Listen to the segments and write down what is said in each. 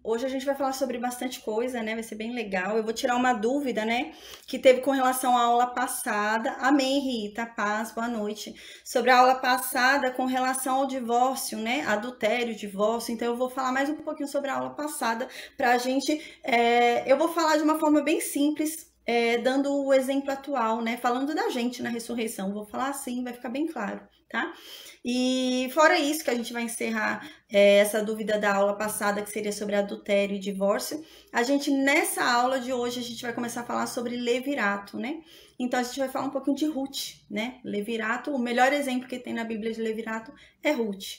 Hoje a gente vai falar sobre bastante coisa, né? Vai ser bem legal. Eu vou tirar uma dúvida, né? Que teve com relação à aula passada. Amém, Rita. Paz, boa noite. Sobre a aula passada com relação ao divórcio, né? Adultério, divórcio. Então eu vou falar mais um pouquinho sobre a aula passada pra gente. Eu vou falar de uma forma bem simples. Dando o exemplo atual, né? Falando da gente na ressurreição. Vou falar assim, vai ficar bem claro, tá? E fora isso, que a gente vai encerrar essa dúvida da aula passada, que seria sobre adultério e divórcio, a gente, nessa aula de hoje, a gente vai começar a falar sobre levirato, né? Então, a gente vai falar um pouquinho de Ruth, né? Levirato, o melhor exemplo que tem na Bíblia de levirato é Ruth.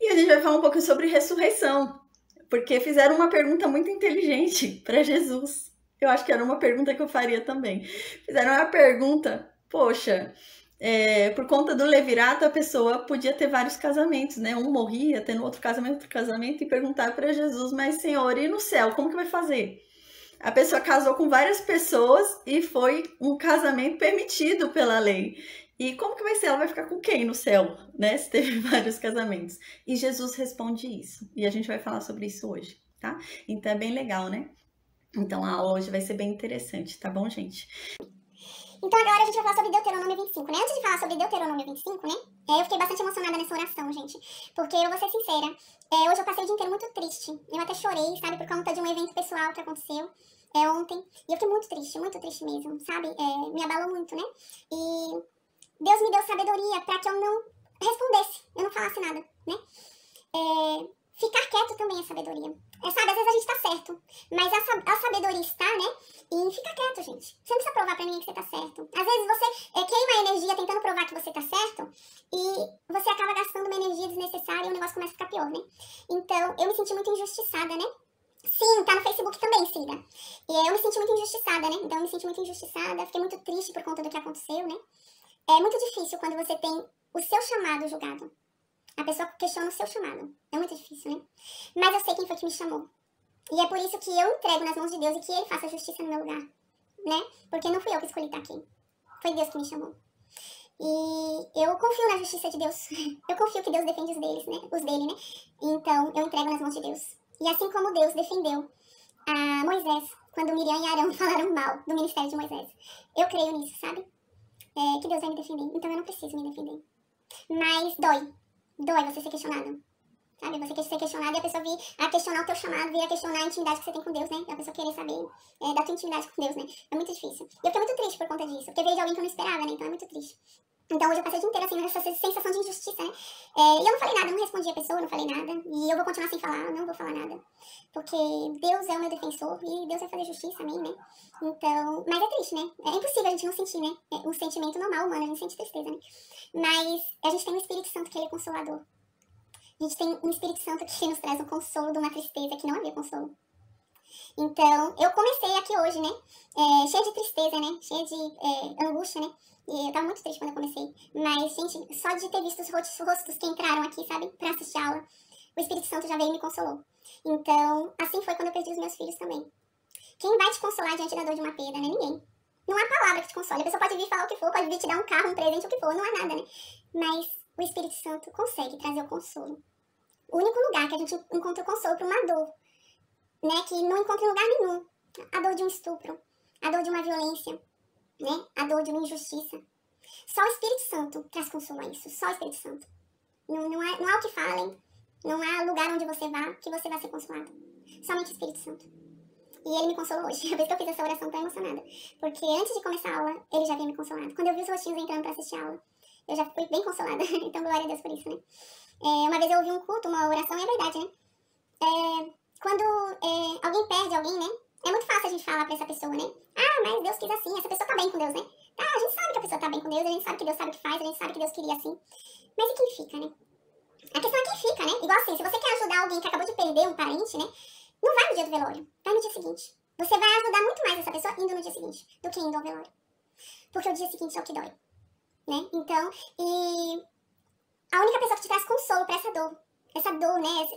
E a gente vai falar um pouquinho sobre ressurreição, porque fizeram uma pergunta muito inteligente para Jesus. Eu acho que era uma pergunta que eu faria também. Fizeram uma pergunta, poxa... por conta do levirato, a pessoa podia ter vários casamentos, né? Um morria, tendo outro casamento, e perguntar para Jesus, mas Senhor, e no céu, como que vai fazer? A pessoa casou com várias pessoas e foi um casamento permitido pela lei. E como que vai ser? Ela vai ficar com quem no céu, né? Se teve vários casamentos. E Jesus responde isso. E a gente vai falar sobre isso hoje, tá? Então é bem legal, né? Então a aula hoje vai ser bem interessante, tá bom, gente? Então agora a gente vai falar sobre Deuteronômio 25, né? Antes de falar sobre Deuteronômio 25, né? Eu fiquei bastante emocionada nessa oração, gente. Porque eu vou ser sincera, hoje eu passei o dia inteiro muito triste. Eu até chorei, sabe? Por conta de um evento pessoal que aconteceu ontem. E eu fiquei muito triste mesmo, sabe? Me abalou muito, né? E Deus me deu sabedoria pra que eu não respondesse, eu não falasse nada, né? Ficar quieto também é sabedoria. Sabe, às vezes a gente tá certo, mas a sabedoria está, né, em ficar quieto, gente. Você não precisa provar pra ninguém que você tá certo. Às vezes você queima energia tentando provar que você tá certo e você acaba gastando uma energia desnecessária e o negócio começa a ficar pior, né? Então, eu me senti muito injustiçada, né? Sim, tá no Facebook também, Cida. E eu me senti muito injustiçada, né? Então eu me senti muito injustiçada, fiquei muito triste por conta do que aconteceu, né? É muito difícil quando você tem o seu chamado julgado. A pessoa questiona o seu chamado. É muito difícil, né? Mas eu sei quem foi que me chamou. E é por isso que eu entrego nas mãos de Deus e que Ele faça justiça no meu lugar, né? Porque não fui eu que escolhi estar aqui. Foi Deus que me chamou. E eu confio na justiça de Deus. Eu confio que Deus defende os deles, né? Os dele, né? Então, eu entrego nas mãos de Deus. E assim como Deus defendeu a Moisés, quando Miriam e Arão falaram mal do ministério de Moisés. Eu creio nisso, sabe? Que Deus vai me defender. Então eu não preciso me defender. Mas dói. Dói você ser questionado. Sabe, você quer ser questionado e a pessoa vir a questionar o teu chamado, vir a questionar a intimidade que você tem com Deus, né? A pessoa querer saber da tua intimidade com Deus, né? É muito difícil. E eu fiquei muito triste por conta disso, porque veio de alguém que eu não esperava, né? Então é muito triste. Então hoje eu passei o dia inteiro assim, nessa sensação de injustiça, né? E eu não falei nada, não respondi a pessoa, não falei nada. E eu vou continuar sem falar, não vou falar nada. Porque Deus é o meu defensor e Deus vai fazer justiça, amém, né? Então, mas é triste, né? É impossível a gente não sentir, né? É um sentimento normal, humano, a gente sente tristeza, né? Mas a gente tem um Espírito Santo que ele é consolador. A gente tem um Espírito Santo que nos traz um consolo de uma tristeza que não havia consolo. Então, eu comecei aqui hoje, né? Cheia de tristeza, né? Cheia de angústia, né? E eu tava muito triste quando eu comecei. Mas, gente, só de ter visto os rostos que entraram aqui, sabe? Pra assistir a aula, o Espírito Santo já veio e me consolou. Então, assim foi quando eu perdi os meus filhos também. Quem vai te consolar diante da dor de uma perda, né? Ninguém. Não há palavra que te console. A pessoa pode vir falar o que for, pode vir te dar um carro, um presente, o que for. Não há nada, né? Mas o Espírito Santo consegue trazer o consolo. O único lugar que a gente encontra o consolo para uma dor, né, que não encontra em lugar nenhum. A dor de um estupro, a dor de uma violência, né, a dor de uma injustiça. Só o Espírito Santo traz consolo a isso, só o Espírito Santo. Não há o que falem, não há lugar onde você vá que você vai ser consolado. Somente o Espírito Santo. E ele me consolou hoje. A vez que eu fiz essa oração, tô emocionada. Porque antes de começar a aula, ele já havia me consolado. Quando eu vi os rostinhos entrando para assistir a aula, eu já fui bem consolada. Então, glória a Deus por isso, né? Uma vez eu ouvi um culto, uma oração, e é verdade, né? Quando alguém perde alguém, né? É muito fácil a gente falar pra essa pessoa, né? Ah, mas Deus quis assim, essa pessoa tá bem com Deus, né? Tá, a gente sabe que a pessoa tá bem com Deus, a gente sabe que Deus sabe o que faz, a gente sabe que Deus queria assim. Mas e quem fica, né? A questão é quem fica, né? Igual assim, se você quer ajudar alguém que acabou de perder um parente, né? Não vai no dia do velório, vai no dia seguinte. Você vai ajudar muito mais essa pessoa indo no dia seguinte do que indo ao velório. Porque o dia seguinte é o que dói, né? Então, a única pessoa que te traz consolo pra essa dor, né?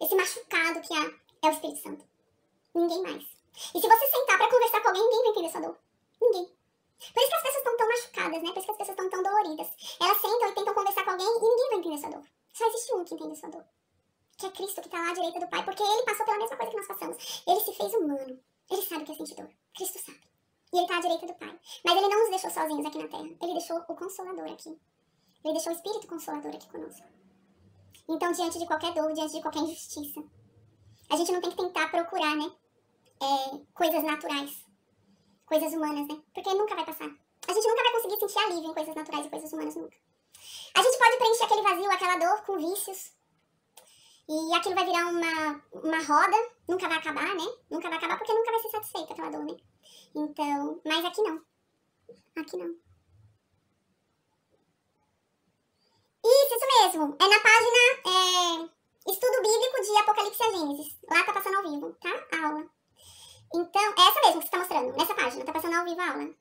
Esse machucado que há é o Espírito Santo. Ninguém mais. E se você sentar pra conversar com alguém, ninguém vai entender sua dor. Ninguém. Por isso que as pessoas estão tão machucadas, né? Por isso que as pessoas estão tão doloridas. Elas sentam e tentam conversar com alguém e ninguém vai entender sua dor. Só existe um que entende sua dor. que é Cristo que tá lá à direita do Pai, porque ele passou pela mesma coisa que nós passamos. Ele se fez humano. Ele sabe o que é sentir dor. Cristo sabe. E ele tá à direita do Pai. Mas ele não nos deixou sozinhos aqui na terra. Ele deixou o Consolador aqui. Ele deixou o Espírito Consolador aqui conosco. Então, diante de qualquer dor, diante de qualquer injustiça, a gente não tem que tentar procurar, né? Coisas naturais. Coisas humanas, né? Porque nunca vai passar. A gente nunca vai conseguir sentir alívio em coisas naturais e coisas humanas, nunca. A gente pode preencher aquele vazio, aquela dor com vícios. E aquilo vai virar uma roda, nunca vai acabar, né? Nunca vai acabar porque nunca vai ser satisfeita aquela dor, né? Então, mas aqui não. Aqui não. Isso mesmo. É na página Estudo Bíblico de Apocalipse a Gênesis. Lá tá passando ao vivo, tá? A aula. Então, é essa mesmo que você tá mostrando. Nessa página, tá passando ao vivo a aula.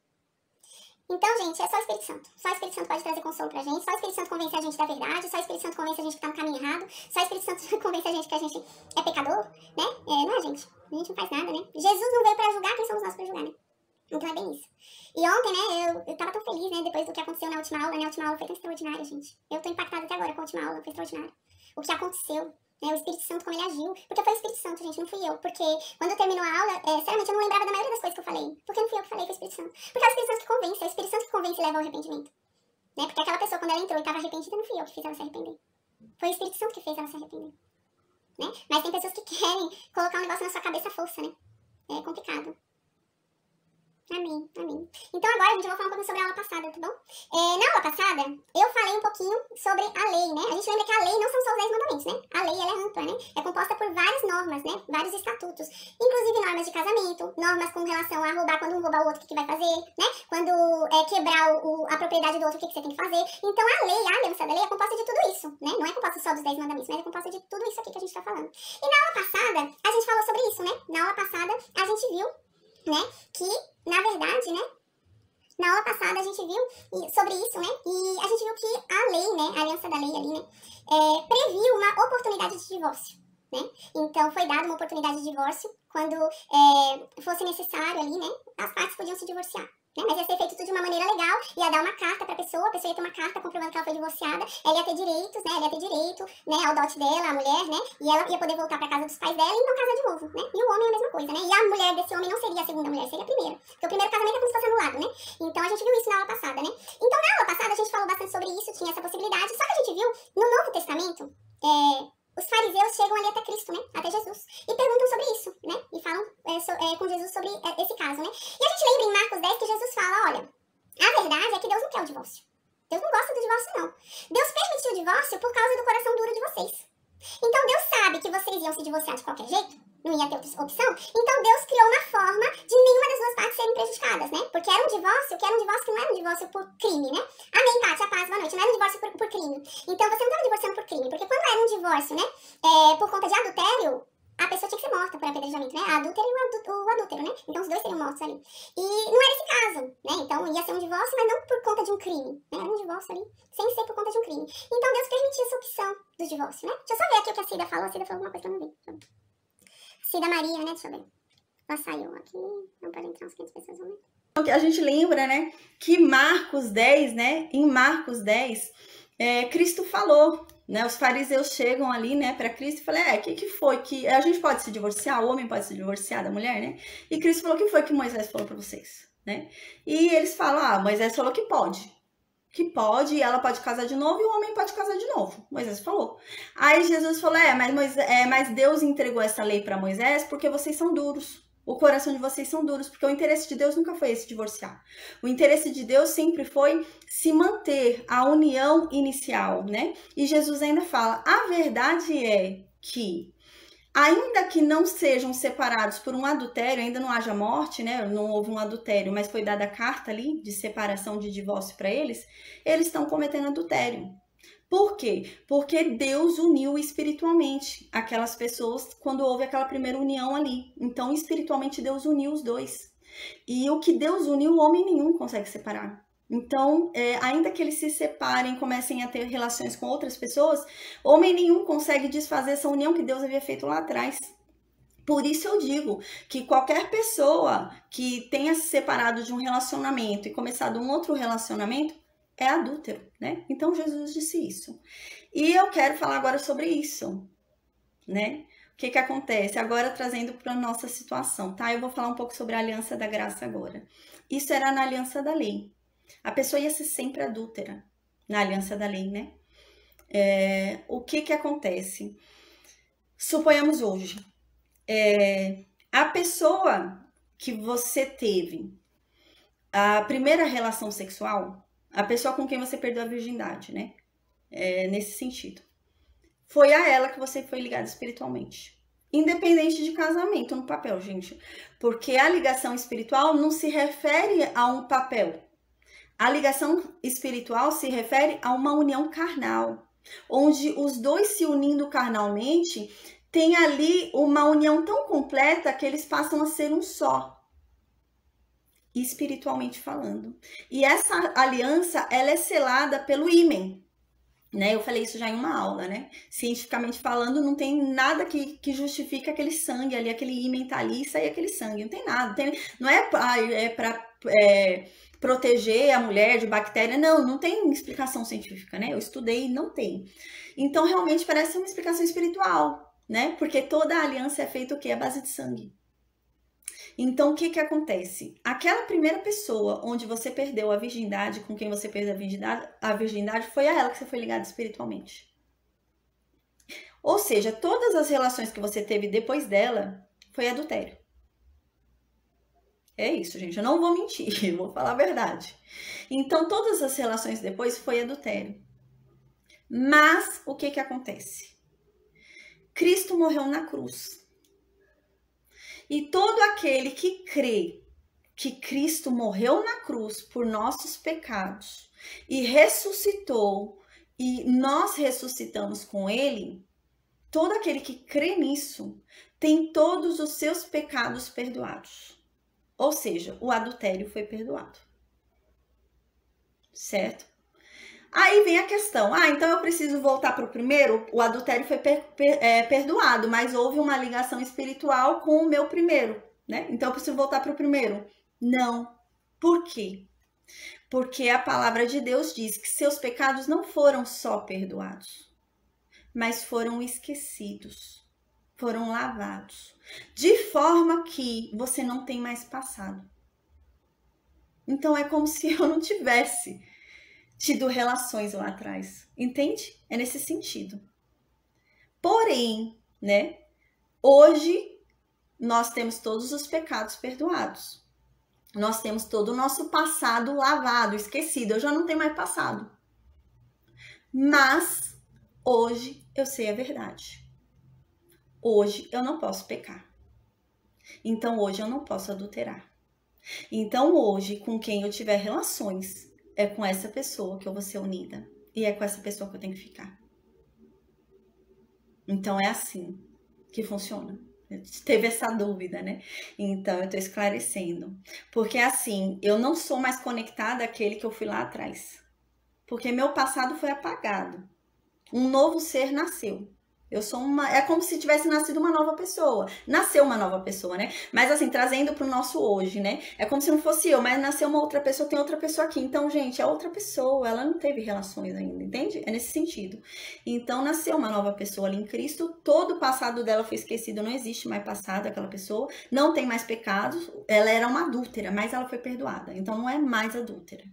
Então, gente, é só o Espírito Santo. Só o Espírito Santo pode trazer consolo pra gente. Só o Espírito Santo convence a gente da verdade. Só o Espírito Santo convence a gente que tá no caminho errado. Só o Espírito Santo convence a gente que a gente é pecador, né? Não é, gente? A gente não faz nada, né? Jesus não veio pra julgar, quem somos nós pra julgar, né? Então é bem isso. E ontem, né, eu tava tão feliz, né, depois do que aconteceu na última aula. A última aula foi tão extraordinária, gente. Eu tô impactada até agora com a última aula, foi extraordinária. O que aconteceu, né, o Espírito Santo, como ele agiu. Porque foi o Espírito Santo, gente, não fui eu. Porque quando terminou a aula, sinceramente, eu não lembrava da maioria das coisas que eu falei. Porque não fui eu que falei, foi o Espírito Santo. Porque é o Espírito Santo que convence, é o Espírito Santo que convence e leva ao arrependimento. Né, porque aquela pessoa, quando ela entrou e tava arrependida, não fui eu que fiz ela se arrepender. Foi o Espírito Santo que fez ela se arrepender. Né? Mas tem pessoas que querem colocar um negócio na sua cabeça à força, né? É complicado. Amém, amém. Então agora, gente, eu vou falar um pouquinho sobre a aula passada, tá bom? Na aula passada, eu falei um pouquinho sobre a lei, né? A gente lembra que a lei não são só os 10 mandamentos, né? A lei, ela é ampla, né? É composta por várias normas, né? Vários estatutos. Inclusive normas de casamento, normas com relação a roubar, quando um roubar o outro, o que vai fazer, né? Quando quebrar a propriedade do outro, o que você tem que fazer. Então a lei, a aliança da lei é composta de tudo isso, né? Não é composta só dos 10 mandamentos, mas é composta de tudo isso aqui que a gente tá falando. E na aula passada, a gente falou sobre isso, né? Na aula passada, a gente viu, né, que, na verdade, né, na aula passada a gente viu sobre isso, né, e a gente viu que a lei, né, a aliança da lei ali, né, previu uma oportunidade de divórcio, né, então foi dada uma oportunidade de divórcio quando fosse necessário ali, né, as partes podiam se divorciar. Né? Mas ia ser feito tudo de uma maneira legal, ia dar uma carta pra pessoa, a pessoa ia ter uma carta comprovando que ela foi divorciada, ela ia ter direitos, né? Ela ia ter direito, né, ao dote dela, a mulher, né? E ela ia poder voltar pra casa dos pais dela e não casar de novo, né? E o homem é a mesma coisa, né? E a mulher desse homem não seria a segunda mulher, seria a primeira. Porque o primeiro casamento é como se fosse anulado, né? Então a gente viu isso na aula passada, né? Então na aula passada a gente falou bastante sobre isso, tinha essa possibilidade, só que a gente viu no Novo Testamento, os fariseus chegam ali até Cristo, né? Até Jesus. E perguntam sobre isso, né? E falam com Jesus sobre esse caso, né? E a gente lembra em Marcos 10 que Jesus fala, olha, a verdade é que Deus não quer o divórcio. Deus não gosta do divórcio, não. Deus permitiu o divórcio por causa do coração duro de vocês. Então Deus sabe que vocês iam se divorciar de qualquer jeito, não ia ter outra opção, então Deus criou uma forma de nenhuma das duas partes serem prejudicadas, né? Porque era um divórcio que não era um divórcio por crime, né? Amém, Kátia, paz, boa noite. Não era um divórcio por crime. Então você não estava divorciando por crime, porque quando era um divórcio, né, por conta de adultério, a pessoa tinha que ser morta por apedrejamento, né? A adúltera e o adúltero, né? Então os dois seriam mortos ali. E não era esse caso, né? Então ia ser um divórcio, mas não por conta de um crime, né? Era um divórcio ali, sem ser por conta de um crime. Então Deus permitiu essa opção do divórcio, né? Deixa eu só ver aqui o que a Cida falou. A Cida falou alguma coisa que eu não vi. Cida Maria, né? Deixa eu ver. Ela saiu aqui, não pode entrar uns 500 pessoas, vamos ver. A gente lembra, né, que Marcos 10, né? Em Marcos 10, Cristo falou, né? Os fariseus chegam ali, né, para Cristo e falam, o que foi que a gente pode se divorciar, o homem pode se divorciar da mulher, né? E Cristo falou, o que foi que Moisés falou para vocês, né? E eles falam, Moisés falou que pode, e ela pode casar de novo e o homem pode casar de novo. Moisés falou. Aí Jesus falou, mas Deus entregou essa lei para Moisés porque vocês são duros. O coração de vocês são duros, porque o interesse de Deus nunca foi esse divorciar. O interesse de Deus sempre foi se manter a união inicial, né? E Jesus ainda fala, a verdade é que, ainda que não sejam separados por um adultério, ainda não haja morte, né? Não houve um adultério, mas foi dada a carta ali de separação, de divórcio para eles estão cometendo adultério. Por quê? Porque Deus uniu espiritualmente aquelas pessoas quando houve aquela primeira união ali. Então, espiritualmente, Deus uniu os dois. E o que Deus uniu, o homem nenhum consegue separar. Então, ainda que eles se separem, comecem a ter relações com outras pessoas, homem nenhum consegue desfazer essa união que Deus havia feito lá atrás. Por isso eu digo que qualquer pessoa que tenha se separado de um relacionamento e começado um outro relacionamento, é adúltero, né? Então Jesus disse isso. E eu quero falar agora sobre isso. né? O que que acontece? Agora trazendo para a nossa situação, tá? Eu vou falar um pouco sobre a aliança da graça agora. Isso era na aliança da lei. A pessoa ia ser sempre adúltera na aliança da lei, né? O que que acontece? Suponhamos hoje, a pessoa que você teve a primeira relação sexual, a pessoa com quem você perdeu a virgindade, né? Nesse sentido. Foi a ela que você foi ligado espiritualmente. Independente de casamento no papel, gente. Porque a ligação espiritual não se refere a um papel. A ligação espiritual se refere a uma união carnal. Onde os dois se unindo carnalmente, tem ali uma união tão completa que eles passam a ser um só. Espiritualmente falando. E essa aliança, ela é selada pelo ímen. Né? Eu falei isso já em uma aula, né? Cientificamente falando, não tem nada que justifique aquele sangue ali, aquele ímã tá ali e sair aquele sangue. Não tem nada. Não é para proteger a mulher de bactéria. Não tem explicação científica, né? Eu estudei e não tem. Então, realmente parece uma explicação espiritual, né? Porque toda a aliança é feita o quê? À base de sangue. Então, o que que acontece? Aquela primeira pessoa onde você perdeu a virgindade, com quem você perdeu a virgindade, foi a ela que você foi ligado espiritualmente. Ou seja, todas as relações que você teve depois dela foi adultério. É isso, gente. Eu não vou mentir, eu vou falar a verdade. Então, todas as relações depois foi adultério. Mas, o que que acontece? Cristo morreu na cruz. E todo aquele que crê que Cristo morreu na cruz por nossos pecados e ressuscitou e nós ressuscitamos com ele, todo aquele que crê nisso tem todos os seus pecados perdoados. Ou seja, o adultério foi perdoado. Certo? Aí vem a questão, então eu preciso voltar para o primeiro? O adultério foi perdoado, mas houve uma ligação espiritual com o meu primeiro, né? Então eu preciso voltar para o primeiro? Não. Por quê? Porque a palavra de Deus diz que seus pecados não foram só perdoados, mas foram esquecidos, foram lavados, de forma que você não tem mais passado. Então é como se eu não tivesse tido relações lá atrás, entende? É nesse sentido. Porém, né, hoje nós temos todos os pecados perdoados. Nós temos todo o nosso passado lavado, esquecido. Eu já não tenho mais passado. Mas hoje eu sei a verdade. Hoje eu não posso pecar. Então hoje eu não posso adulterar. Então hoje, com quem eu tiver relações, é com essa pessoa que eu vou ser unida. E é com essa pessoa que eu tenho que ficar. Então é assim que funciona. Teve essa dúvida, né? Então eu tô esclarecendo. Porque assim, eu não sou mais conectada àquele que eu fui lá atrás. Porque meu passado foi apagado. Um novo ser nasceu. Eu sou é como se tivesse nascido uma nova pessoa. Nasceu uma nova pessoa, né? Mas assim, trazendo pro nosso hoje, né? É como se não fosse eu, mas nasceu uma outra pessoa, tem outra pessoa aqui. Então, gente, é outra pessoa, ela não teve relações ainda, entende? É nesse sentido. Então, nasceu uma nova pessoa ali em Cristo, todo o passado dela foi esquecido, não existe mais passado daquela pessoa, não tem mais pecados, ela era uma adúltera, mas ela foi perdoada. Então, não é mais adúltera.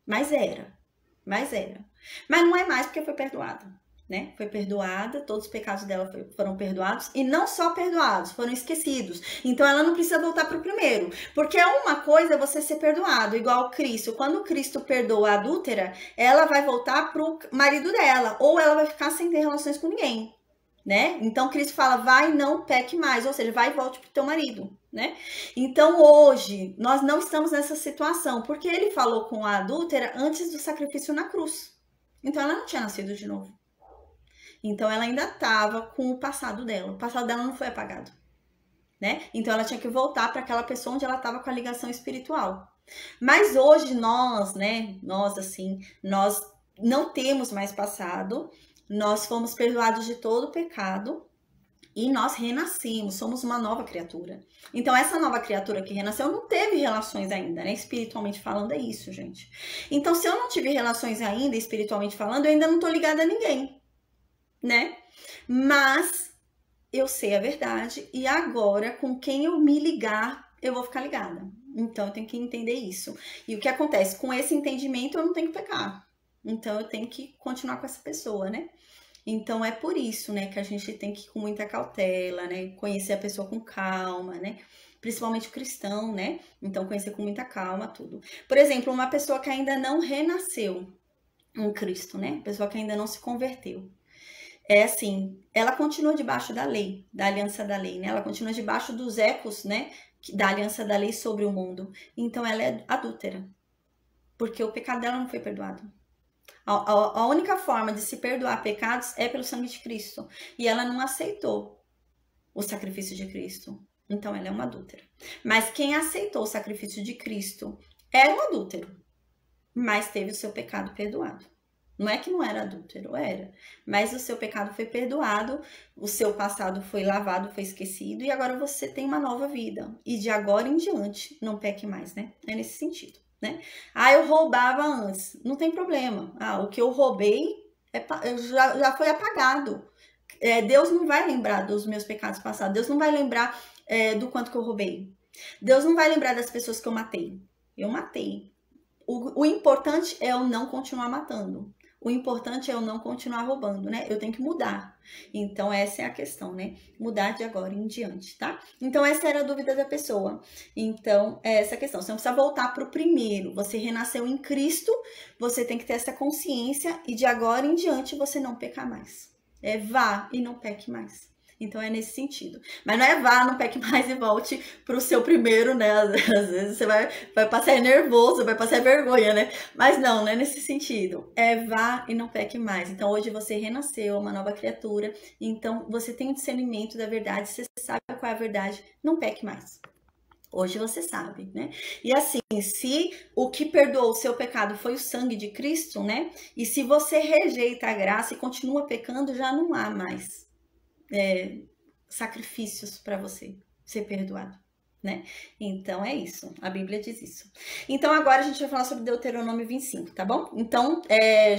Mas era. Mas não é mais porque foi perdoada. Né? Foi perdoada, todos os pecados dela foram perdoados, e não só perdoados, foram esquecidos. Então ela não precisa voltar para o primeiro, porque uma coisa é você ser perdoado, igual Cristo. Quando Cristo perdoa a adúltera, ela vai voltar para o marido dela, ou ela vai ficar sem ter relações com ninguém, né? Então Cristo fala, vai, não peque mais, ou seja, vai e volte para o teu marido, né? Então hoje nós não estamos nessa situação, porque ele falou com a adúltera antes do sacrifício na cruz. Então ela não tinha nascido de novo. Então, ela ainda estava com o passado dela. O passado dela não foi apagado, né? Então, ela tinha que voltar para aquela pessoa onde ela estava com a ligação espiritual. Mas hoje, nós não temos mais passado. Nós fomos perdoados de todo o pecado. E nós renascemos, somos uma nova criatura. Então, essa nova criatura que renasceu não teve relações ainda, né? Espiritualmente falando, é isso, gente. Então, se eu não tive relações ainda, espiritualmente falando, eu ainda não tô ligada a ninguém, né? Mas eu sei a verdade e agora com quem eu me ligar, eu vou ficar ligada. Então eu tenho que entender isso. E o que acontece? Com esse entendimento eu não tenho que pecar. Então eu tenho que continuar com essa pessoa, né? Então é por isso, né, que a gente tem que ir com muita cautela, né? Conhecer a pessoa com calma, né? Principalmente o cristão, né? Então conhecer com muita calma tudo. Por exemplo, uma pessoa que ainda não renasceu em Cristo, né? Pessoa que ainda não se converteu. É assim, ela continua debaixo da lei, da aliança da lei, né? Ela continua debaixo dos ecos, né, da aliança da lei sobre o mundo. Então ela é adúltera, porque o pecado dela não foi perdoado. A única forma de se perdoar pecados é pelo sangue de Cristo. E ela não aceitou o sacrifício de Cristo. Então ela é uma adúltera. Mas quem aceitou o sacrifício de Cristo era um adúltero, mas teve o seu pecado perdoado. Não é que não era adúltero, era. Mas o seu pecado foi perdoado, o seu passado foi lavado, foi esquecido, e agora você tem uma nova vida. E de agora em diante, não peque mais, né? É nesse sentido, né? Eu roubava antes. Não tem problema. O que eu roubei já foi apagado. Deus não vai lembrar dos meus pecados passados. Deus não vai lembrar do quanto que eu roubei. Deus não vai lembrar das pessoas que eu matei. Eu matei. O importante é eu não continuar matando. O importante é eu não continuar roubando, né? Eu tenho que mudar. Então, essa é a questão, né? Mudar de agora em diante, tá? Então, essa era a dúvida da pessoa. Então, é essa a questão. Você não precisa voltar para o primeiro. Você renasceu em Cristo, você tem que ter essa consciência e de agora em diante você não pecar mais. Vá e não peque mais. Então é nesse sentido. Mas não é vá, não peque mais e volte pro seu primeiro, né? Às vezes você vai passar nervoso, vai passar vergonha, né? Mas não é nesse sentido. Vá e não peque mais. Então hoje você renasceu, uma nova criatura. Então você tem o discernimento da verdade, você sabe qual é a verdade, não peque mais. Hoje você sabe, né? E assim, se o que perdoou o seu pecado foi o sangue de Cristo, né? E se você rejeita a graça e continua pecando, já não há mais sacrifícios para você ser perdoado, né? Então é isso, a Bíblia diz isso. Então agora a gente vai falar sobre Deuteronômio 25, tá bom? Então,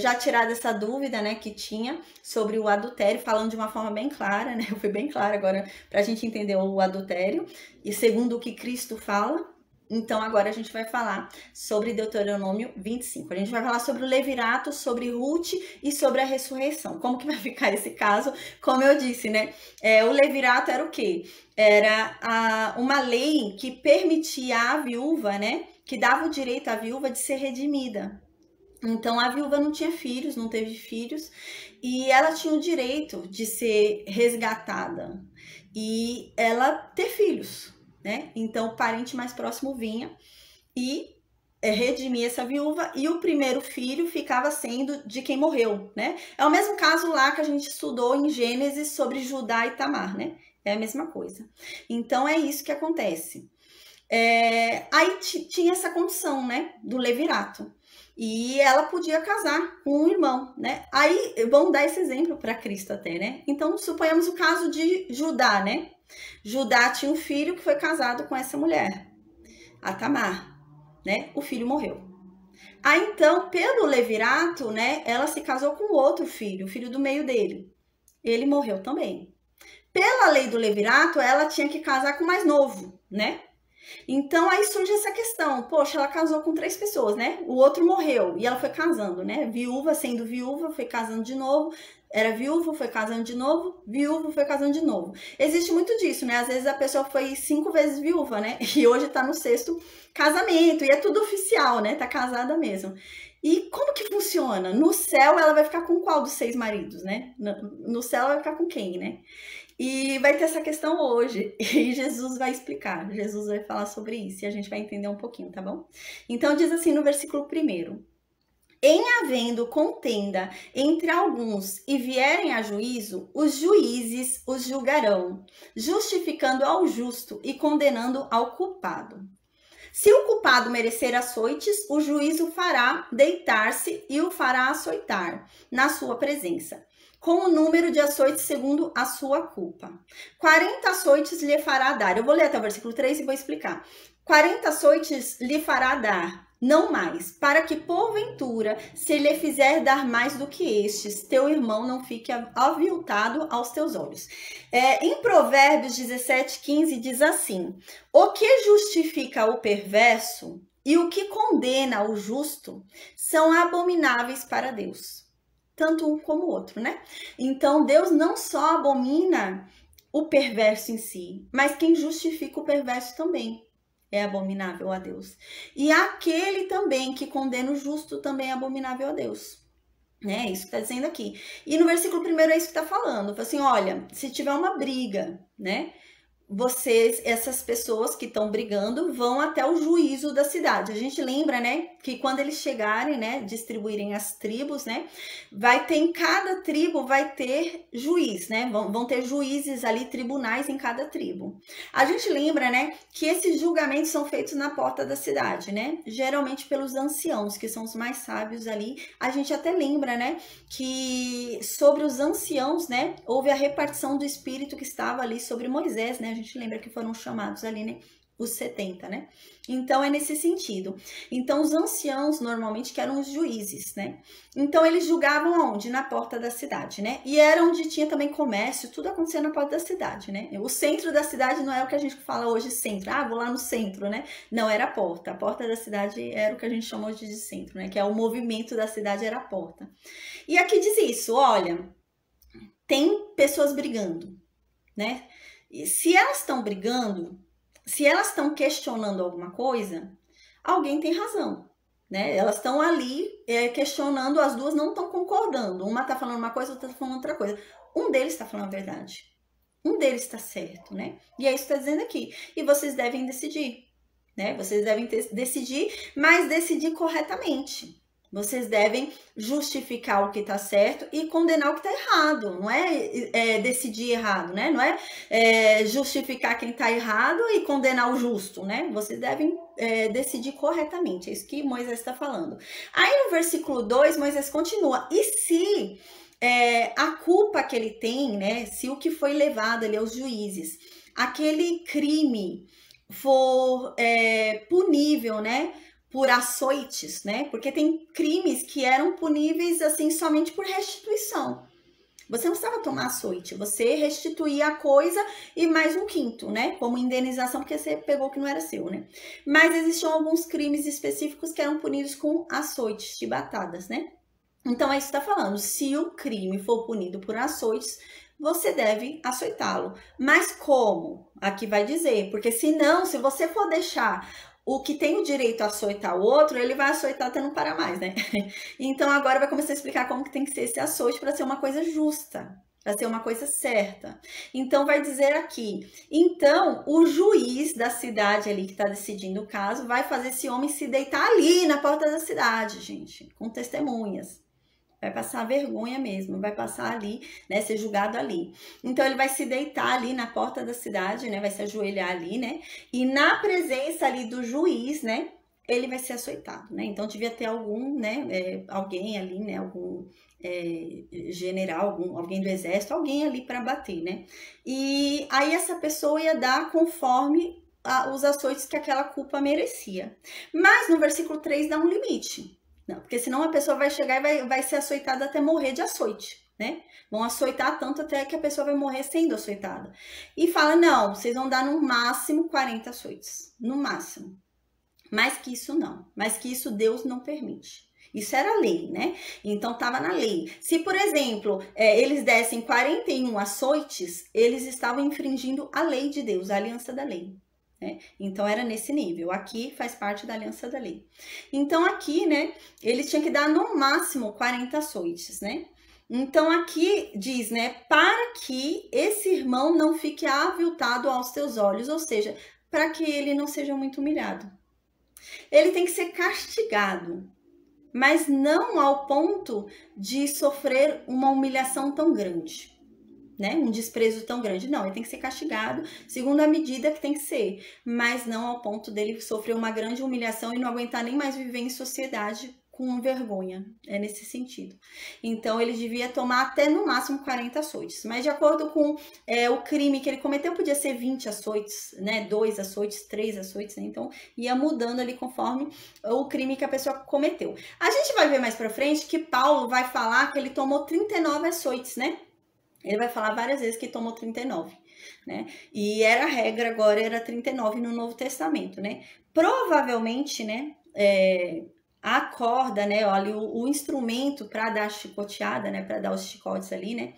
já tirada essa dúvida, né, que tinha sobre o adultério, falando de uma forma bem clara, né? Eu fui bem clara agora pra gente entender o adultério e segundo o que Cristo fala. Então, agora a gente vai falar sobre Deuteronômio 25. A gente vai falar sobre o levirato, sobre Ruth e sobre a ressurreição. Como que vai ficar esse caso? Como eu disse, né? O levirato era o quê? Era uma lei que permitia à viúva, né? Que dava o direito à viúva de ser redimida. Então, a viúva não tinha filhos, não teve filhos. E ela tinha o direito de ser resgatada. E ela ter filhos. Né? Então, o parente mais próximo vinha e redimia essa viúva e o primeiro filho ficava sendo de quem morreu, né? É o mesmo caso lá que a gente estudou em Gênesis sobre Judá e Tamar, né? É a mesma coisa. Então, é isso que acontece. Aí tinha essa condição, né? Do levirato. E ela podia casar com um irmão, né? Aí, vamos dar esse exemplo para Cristo até, né? Então, suponhamos o caso de Judá, né? Judá tinha um filho que foi casado com essa mulher, a Tamar, né? O filho morreu. Aí então, pelo levirato, né? Ela se casou com outro filho, o filho do meio dele. Ele morreu também. Pela lei do levirato, ela tinha que casar com o mais novo, né? Então aí surge essa questão, poxa, ela casou com 3 pessoas, né? O outro morreu e ela foi casando, né? Viúva, sendo viúva, foi casando de novo. Era viúvo, foi casando de novo, viúvo, foi casando de novo. Existe muito disso, né? Às vezes a pessoa foi 5 vezes viúva, né? E hoje tá no 6º casamento, e é tudo oficial, né? Tá casada mesmo. E como que funciona? No céu ela vai ficar com qual dos 6 maridos, né? No céu ela vai ficar com quem, né? E vai ter essa questão hoje, e Jesus vai explicar, Jesus vai falar sobre isso, e a gente vai entender um pouquinho, tá bom? Então diz assim no versículo 1: em havendo contenda entre alguns e vierem a juízo, os juízes os julgarão, justificando ao justo e condenando ao culpado. Se o culpado merecer açoites, o juiz o fará deitar-se e o fará açoitar na sua presença. com o número de açoites segundo a sua culpa. 40 açoites lhe fará dar. Eu vou ler até o versículo 3 e vou explicar. 40 açoites lhe fará dar, não mais, para que porventura, se lhe fizer dar mais do que estes, teu irmão não fique aviltado aos teus olhos. Em Provérbios 17:15 diz assim: o que justifica o perverso e o que condena o justo são abomináveis para Deus. Tanto um como o outro, né? Então, Deus não só abomina o perverso em si, mas quem justifica o perverso também é abominável a Deus. E aquele também que condena o justo também é abominável a Deus. É isso que está dizendo aqui. E no versículo 1 é isso que está falando. Fala assim, olha, se tiver uma briga, né? Vocês, essas pessoas que estão brigando, vão até o juízo da cidade. A gente lembra, né, que quando eles chegarem, né, distribuírem as tribos, né, vai ter em cada tribo, vai ter juiz, né, vão ter juízes ali, tribunais em cada tribo. A gente lembra, né, que esses julgamentos são feitos na porta da cidade, né, geralmente pelos anciãos, que são os mais sábios ali. A gente até lembra, né, que sobre os anciãos, né, houve a repartição do espírito que estava ali sobre Moisés, né, a gente lembra que foram chamados ali, né, os 70, né? Então, é nesse sentido. Então, os anciãos, normalmente, que eram os juízes, né? Então, eles julgavam aonde? Na porta da cidade, né? E era onde tinha também comércio, tudo acontecia na porta da cidade, né? O centro da cidade não é o que a gente fala hoje centro. Ah, vou lá no centro, né? Não, era a porta. A porta da cidade era o que a gente chama hoje de centro, né? Que é o movimento da cidade, era a porta. E aqui diz isso, olha, tem pessoas brigando, né? E se elas estão brigando, se elas estão questionando alguma coisa, alguém tem razão, né? Elas estão ali questionando, as duas não estão concordando. Uma está falando uma coisa, outra está falando outra coisa. Um deles está falando a verdade. Um deles está certo, né? E é isso que está dizendo aqui. E vocês devem decidir, né? Vocês devem decidir, mas decidir corretamente. Vocês devem justificar o que está certo e condenar o que está errado. Não é decidir errado, né? Não é justificar quem está errado e condenar o justo, né? Vocês devem decidir corretamente. É isso que Moisés está falando. Aí no versículo 2, Moisés continua. E se a culpa que ele tem, né? Se o que foi levado ali aos juízes, aquele crime for punível, né? Por açoites, né? Porque tem crimes que eram puníveis assim somente por restituição. Você não precisava tomar açoite, você restituía a coisa e mais um quinto, né? Como indenização, porque você pegou o que não era seu, né? Mas existiam alguns crimes específicos que eram punidos com açoites, chibatadas, né? Então é isso que está falando. Se o crime for punido por açoites, você deve açoitá-lo. Mas como? Aqui vai dizer, porque senão, se você for deixar o que tem o direito a açoitar o outro, ele vai açoitar até não parar mais, né? Então agora vai começar a explicar como que tem que ser esse açoite para ser uma coisa justa, para ser uma coisa certa. Então vai dizer aqui, então o juiz da cidade ali que está decidindo o caso vai fazer esse homem se deitar ali na porta da cidade, gente, com testemunhas. Vai passar vergonha mesmo, vai passar ali, né, ser julgado ali. Então, ele vai se deitar ali na porta da cidade, né, vai se ajoelhar ali, né, e na presença ali do juiz, né, ele vai ser açoitado, né. Então, devia ter algum, né, alguém ali, né, algum general, alguém do exército, alguém ali para bater, né. E aí, essa pessoa ia dar conforme os açoites que aquela culpa merecia. Mas, no versículo 3, dá um limite. Não, porque senão a pessoa vai chegar e vai ser açoitada até morrer de açoite, né? Vão açoitar tanto até que a pessoa vai morrer sendo açoitada. E fala, não, vocês vão dar no máximo 40 açoites, no máximo. Mais que isso não, mais que isso Deus não permite. Isso era lei, né? Então estava na lei. Se, por exemplo, eles dessem 41 açoites, eles estavam infringindo a lei de Deus, a aliança da lei. Então era nesse nível, aqui faz parte da aliança da lei. Então aqui, né, eles tinham que dar no máximo 40 açoites, né? Então aqui diz, né, para que esse irmão não fique aviltado aos teus olhos, ou seja, para que ele não seja muito humilhado. Ele tem que ser castigado, mas não ao ponto de sofrer uma humilhação tão grande. Né? Um desprezo tão grande, não, ele tem que ser castigado segundo a medida que tem que ser, mas não ao ponto dele sofrer uma grande humilhação e não aguentar nem mais viver em sociedade com vergonha, é nesse sentido. Então, ele devia tomar até no máximo 40 açoites. Mas de acordo com o crime que ele cometeu, podia ser 20 açoites, né? 2 açoites, 3 açoites, né? Então, ia mudando ali conforme o crime que a pessoa cometeu. A gente vai ver mais pra frente que Paulo vai falar que ele tomou 39 açoites, né? Ele vai falar várias vezes que tomou 39, né? E era a regra, agora era 39 no Novo Testamento, né? Provavelmente, né? A corda, né? Olha, o instrumento para dar chicoteada, né? Para dar os chicotes ali, né?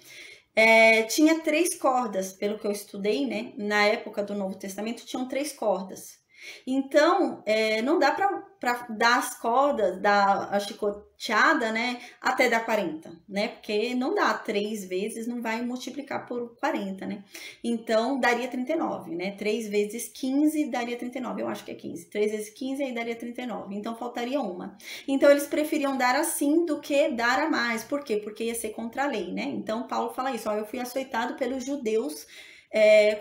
Tinha 3 cordas, pelo que eu estudei, né? Na época do Novo Testamento, tinham 3 cordas. Então, não dá para dar as cordas, dar a chicoteada, né, até dar 40, né, porque não dá 3 vezes, não vai multiplicar por 40, né, então daria 39, né, 3 vezes 15 daria 39, eu acho que é 15, 3 vezes 15 aí daria 39, então faltaria uma. Então, eles preferiam dar assim do que dar a mais, por quê? Porque ia ser contra a lei, né, então Paulo fala isso, ó, eu fui açoitado pelos judeus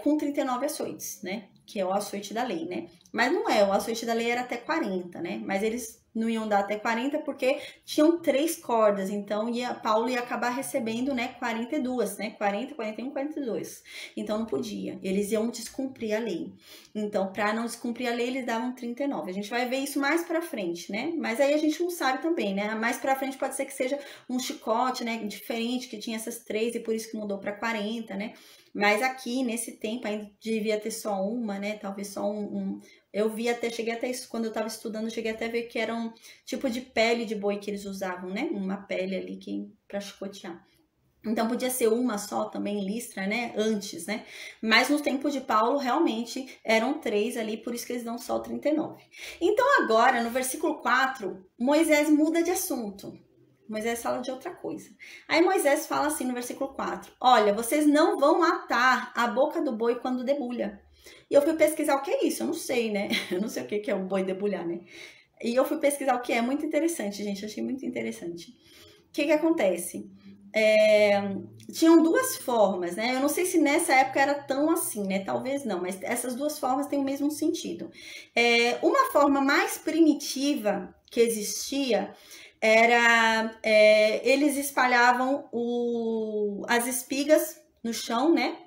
com 39 açoites, né, que é o açoite da lei, né? Mas não é, o açoite da lei era até 40, né? Mas eles não iam dar até 40 porque tinham 3 cordas, então Paulo ia acabar recebendo, né, 42, né? 40, 41, 42. Então não podia, eles iam descumprir a lei. Então, para não descumprir a lei, eles davam 39. A gente vai ver isso mais pra frente, né? Mas aí a gente não sabe também, né? Mais pra frente pode ser que seja um chicote, né, diferente, que tinha essas 3 e por isso que mudou para 40, né? Mas aqui, nesse tempo, ainda devia ter só uma, né? Talvez só Eu cheguei até isso, quando eu estava estudando, cheguei até a ver que era um tipo de pele de boi que eles usavam, né? Uma pele ali para chicotear. Então, podia ser uma só também, Listra, né? Antes, né? Mas no tempo de Paulo, realmente, eram 3 ali, por isso que eles dão só 39. Então, agora, no versículo 4, Moisés muda de assunto. Moisés fala de outra coisa. Aí Moisés fala assim no versículo 4. Olha, vocês não vão atar a boca do boi quando debulha. E eu fui pesquisar o que é isso. Eu não sei, né? Eu não sei o que é o boi debulhar, né? E eu fui pesquisar o que é. Muito interessante, gente. Achei muito interessante. O que acontece? Tinham 2 formas, né? Eu não sei se nessa época era tão assim, né? Talvez não, mas essas 2 formas têm o mesmo sentido. Uma forma mais primitiva que existia era, eles espalhavam as espigas no chão, né?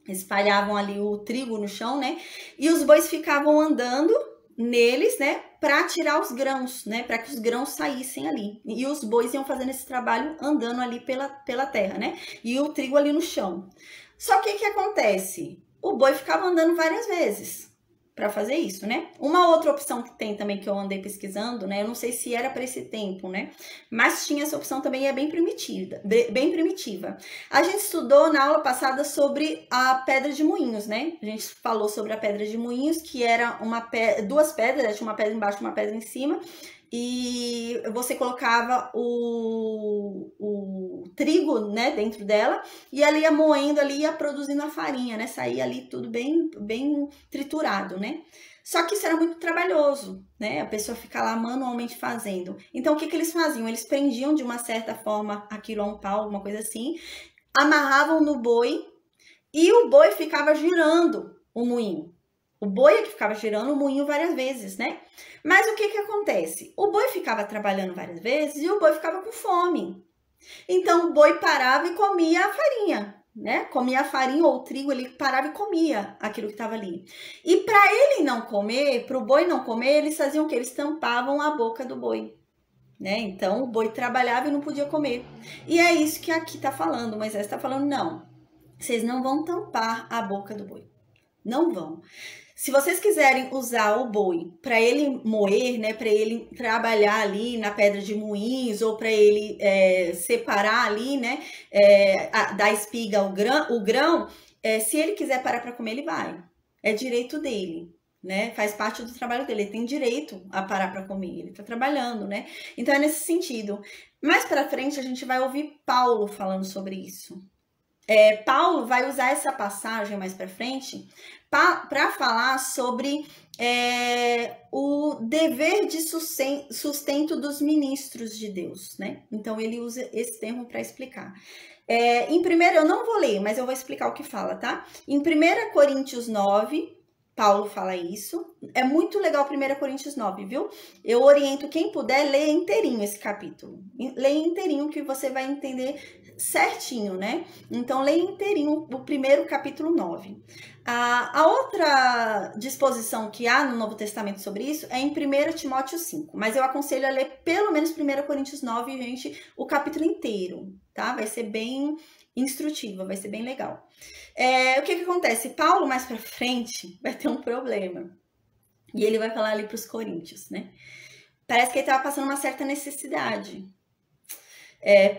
Espalhavam ali o trigo no chão, né? E os bois ficavam andando neles, né? Para tirar os grãos, né? Para que os grãos saíssem ali. E os bois iam fazendo esse trabalho andando ali pela terra, né? E o trigo ali no chão. Só que o que acontece? O boi ficava andando várias vezes para fazer isso, né? Uma outra opção que tem também, que eu andei pesquisando, né? Eu não sei se era para esse tempo, né? Mas tinha essa opção também, é bem primitiva. A gente estudou na aula passada sobre a pedra de moinhos, né? A gente falou sobre a pedra de moinhos, que era 2 pedras, tinha uma pedra embaixo e uma pedra em cima, e você colocava o trigo, né, dentro dela, e ela ia moendo ali, ia produzindo a farinha, né, saía ali tudo bem triturado, né. Só que isso era muito trabalhoso, né, a pessoa ficar lá manualmente fazendo. Então, o que eles faziam? Eles prendiam de uma certa forma aquilo a um pau, alguma coisa assim, amarravam no boi, e o boi ficava girando o moinho. O boi é que ficava girando o moinho várias vezes, né? Mas o que acontece? O boi ficava trabalhando várias vezes e o boi ficava com fome. Então, o boi parava e comia a farinha, né? Comia a farinha ou o trigo, ele parava e comia aquilo que estava ali. E para ele não comer, para o boi não comer, eles faziam o quê? Eles tampavam a boca do boi, né? Então, o boi trabalhava e não podia comer. E é isso que aqui está falando. Moisés está falando, não, vocês não vão tampar a boca do boi. Não vão. Se vocês quiserem usar o boi para ele moer, né, para ele trabalhar ali na pedra de moinhos ou para ele separar ali, né, da espiga o grão, se ele quiser parar para comer, ele vai. É direito dele, né? Faz parte do trabalho dele. Ele tem direito a parar para comer. Ele está trabalhando, né? Então é nesse sentido. Mais para frente a gente vai ouvir Paulo falando sobre isso. Paulo vai usar essa passagem mais para frente para falar sobre o dever de sustento dos ministros de Deus, né? Então, ele usa esse termo para explicar. Em primeiro, eu não vou ler, mas eu vou explicar o que fala, tá? Em 1 Coríntios 9, Paulo fala isso. É muito legal 1 Coríntios 9, viu? Eu oriento quem puder ler inteirinho esse capítulo. Leia inteirinho que você vai entender certinho, né? Então, leia inteirinho o primeiro capítulo 9. A outra disposição que há no Novo Testamento sobre isso é em 1 Timóteo 5. Mas eu aconselho a ler pelo menos 1 Coríntios 9, gente, o capítulo inteiro, tá? Vai ser bem instrutivo, vai ser bem legal. O que acontece? Paulo, mais pra frente, vai ter um problema. E ele vai falar ali pros coríntios, né? Parece que ele estava passando uma certa necessidade.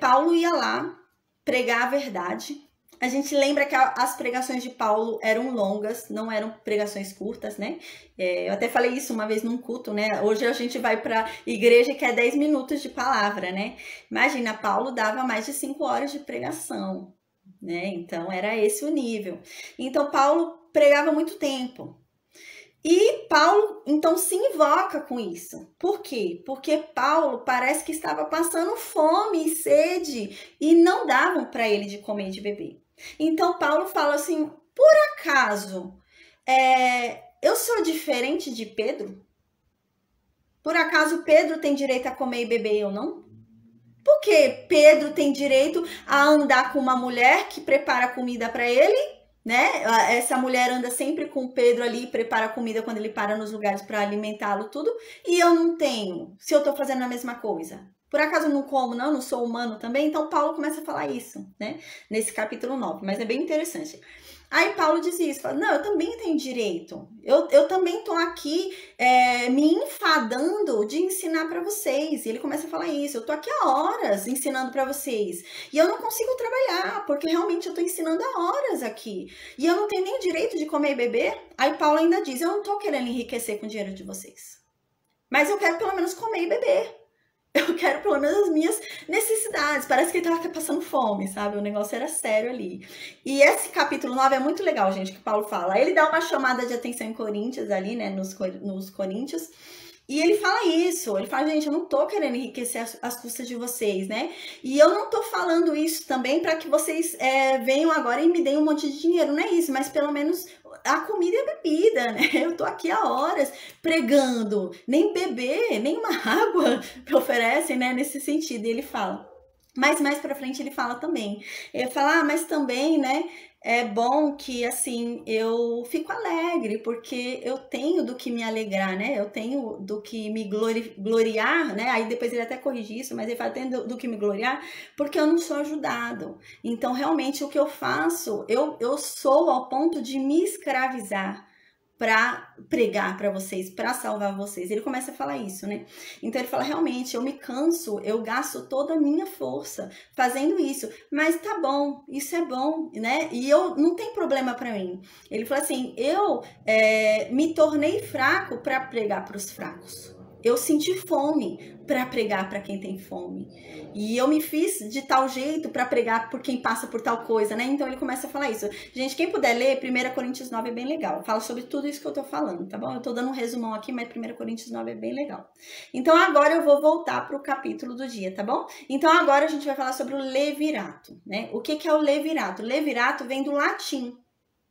Paulo ia lá pregar a verdade. A gente lembra que as pregações de Paulo eram longas, não eram pregações curtas, né? Eu até falei isso uma vez num culto, né? Hoje a gente vai pra igreja que é 10 minutos de palavra, né? Imagina, Paulo dava mais de 5 horas de pregação, né? Então, era esse o nível. Então, Paulo pregava muito tempo. E Paulo, então, se invoca com isso. Por quê? Porque Paulo parece que estava passando fome e sede e não davam para ele de comer e de beber. Então, Paulo fala assim, por acaso, eu sou diferente de Pedro? Por acaso Pedro tem direito a comer e beber e eu não? Porque Pedro tem direito a andar com uma mulher que prepara comida para ele, né? Essa mulher anda sempre com Pedro ali, prepara comida quando ele para nos lugares para alimentá-lo, tudo. E eu não tenho, se eu tô fazendo a mesma coisa. Por acaso eu não como, não sou humano também? Então Paulo começa a falar isso, né? Nesse capítulo 9, mas é bem interessante. Aí Paulo diz isso, fala, não, eu também tenho direito, eu também tô aqui me enfadando de ensinar para vocês. E ele começa a falar isso, eu tô aqui há horas ensinando para vocês, e eu não consigo trabalhar, porque realmente eu tô ensinando há horas aqui, e eu não tenho nem direito de comer e beber. Aí Paulo ainda diz, eu não tô querendo enriquecer com o dinheiro de vocês, mas eu quero pelo menos comer e beber. Eu quero pelo menos as minhas necessidades. Parece que ele estava passando fome, sabe? O negócio era sério ali. E esse capítulo 9 é muito legal, gente, que Paulo fala. Ele dá uma chamada de atenção em Coríntios ali, né? Nos Coríntios. E ele fala isso, ele fala, gente, eu não tô querendo enriquecer as custas de vocês, né? E eu não tô falando isso também para que vocês venham agora e me deem um monte de dinheiro, não é isso, mas pelo menos a comida e a bebida, né? Eu tô aqui há horas pregando, nem beber, nem uma água me oferecem, né? Nesse sentido, e ele fala. Mas mais pra frente ele fala também. Ele fala, mas também, né? É bom que, assim, eu fico alegre, porque eu tenho do que me alegrar, né? Eu tenho do que me gloriar, né? Aí depois ele até corrige isso, mas ele fala, tenho do que me gloriar, porque eu não sou ajudado. Então, realmente, o que eu faço, eu sou ao ponto de me escravizar para pregar para vocês, para salvar vocês. Ele começa a falar isso, né? Então ele fala, realmente, eu me canso, eu gasto toda a minha força fazendo isso, mas tá bom, isso é bom, né? E eu não tem problema para mim. Ele fala assim, eu me tornei fraco para pregar para os fracos. Eu senti fome para pregar para quem tem fome. E eu me fiz de tal jeito para pregar por quem passa por tal coisa, né? Então ele começa a falar isso. Gente, quem puder ler, 1 Coríntios 9 é bem legal. Fala sobre tudo isso que eu tô falando, tá bom? Eu tô dando um resumão aqui, mas 1 Coríntios 9 é bem legal. Então agora eu vou voltar pro capítulo do dia, tá bom? Então agora a gente vai falar sobre o levirato, né? O que é o levirato? Levirato vem do latim,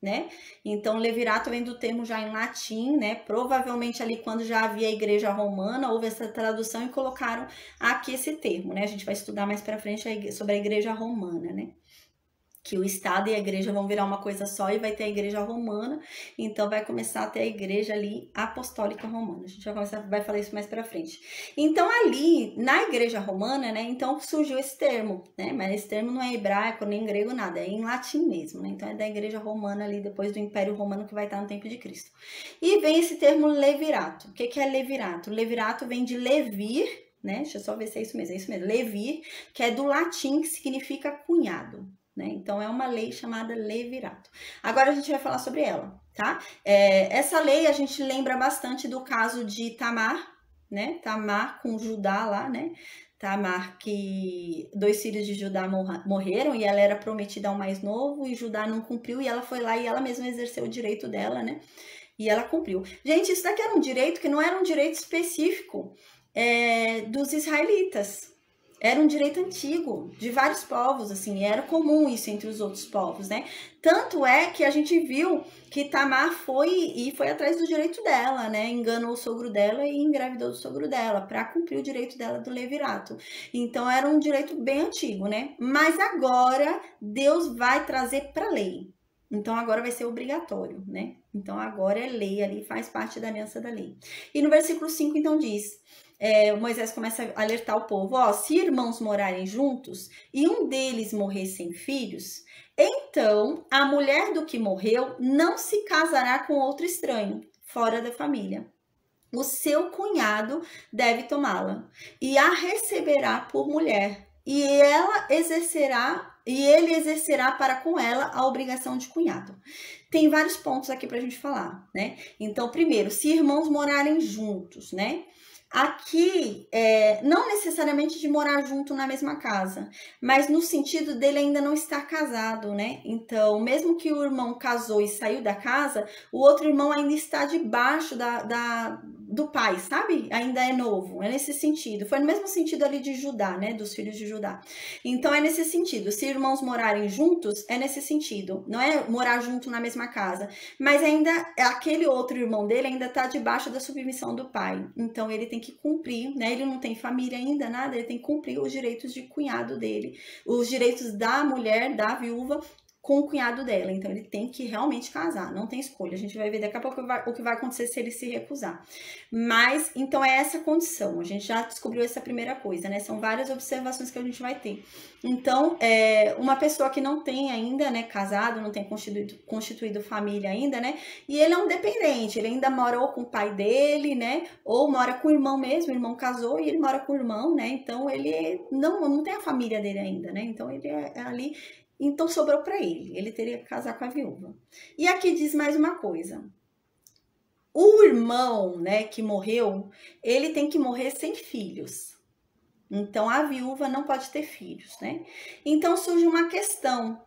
né? Então, levirato vem do termo já em latim, né? Provavelmente ali quando já havia a igreja romana, houve essa tradução e colocaram aqui esse termo, né? A gente vai estudar mais pra frente sobre a igreja romana, né? Que o Estado e a igreja vão virar uma coisa só e vai ter a igreja romana, então vai começar a ter a igreja ali apostólica romana. A gente vai falar isso mais pra frente. Então ali, na igreja romana, né, então surgiu esse termo, né, mas esse termo não é hebraico, nem grego, nada, é em latim mesmo, né, então é da igreja romana ali, depois do Império Romano que vai estar no tempo de Cristo. E vem esse termo levirato. O que é levirato? Levirato vem de levir, né, deixa eu só ver se é isso mesmo, levir, que é do latim, que significa cunhado. Né? Então, é uma lei chamada levirato. Agora a gente vai falar sobre ela, tá? Essa lei a gente lembra bastante do caso de Tamar, né? Tamar com Judá lá, né? Tamar, que 2 filhos de Judá morreram e ela era prometida ao mais novo e Judá não cumpriu e ela foi lá e ela mesma exerceu o direito dela, né? E ela cumpriu. Gente, isso daqui era um direito que não era um direito específico dos israelitas. Era um direito antigo de vários povos, assim, era comum isso entre os outros povos, né? Tanto é que a gente viu que Tamar foi atrás do direito dela, né? Enganou o sogro dela e engravidou do sogro dela para cumprir o direito dela do levirato. Então era um direito bem antigo, né? Mas agora Deus vai trazer para a lei. Então agora vai ser obrigatório, né? Então agora é lei ali, faz parte da aliança da lei. E no versículo 5 então diz: Moisés começa a alertar o povo, ó, se irmãos morarem juntos e um deles morrer sem filhos, então a mulher do que morreu não se casará com outro estranho, fora da família. O seu cunhado deve tomá-la e a receberá por mulher, e ele exercerá para com ela a obrigação de cunhado. Tem vários pontos aqui pra gente falar, né? Então, primeiro, se irmãos morarem juntos, né? Aqui, não necessariamente de morar junto na mesma casa, mas no sentido dele ainda não estar casado, né? Então, mesmo que o irmão casou e saiu da casa, o outro irmão ainda está debaixo do pai, sabe? Ainda é novo, é nesse sentido. Foi no mesmo sentido ali de Judá, né? Dos filhos de Judá. Então, é nesse sentido. Se irmãos morarem juntos, é nesse sentido. Não é morar junto na mesma casa, mas ainda aquele outro irmão dele ainda está debaixo da submissão do pai. Então, ele tem que cumprir, né? Ele não tem família ainda, nada, ele tem que cumprir os direitos de cunhado dele, os direitos da mulher, da viúva, com o cunhado dela. Então, ele tem que realmente casar, não tem escolha. A gente vai ver daqui a pouco o que vai acontecer se ele se recusar. Mas, então, é essa condição. A gente já descobriu essa primeira coisa, né? São várias observações que a gente vai ter. Então, uma pessoa que não tem ainda, né, casado, não tem constituído família ainda, né? E ele é um dependente, ele ainda mora ou com o pai dele, né? Ou mora com o irmão mesmo, o irmão casou e ele mora com o irmão, né? Então, ele não tem a família dele ainda, né? Então, ele é ali... Então, sobrou para ele. Ele teria que casar com a viúva. E aqui diz mais uma coisa. O irmão, né, que morreu, ele tem que morrer sem filhos. Então, a viúva não pode ter filhos, né? Então, surge uma questão.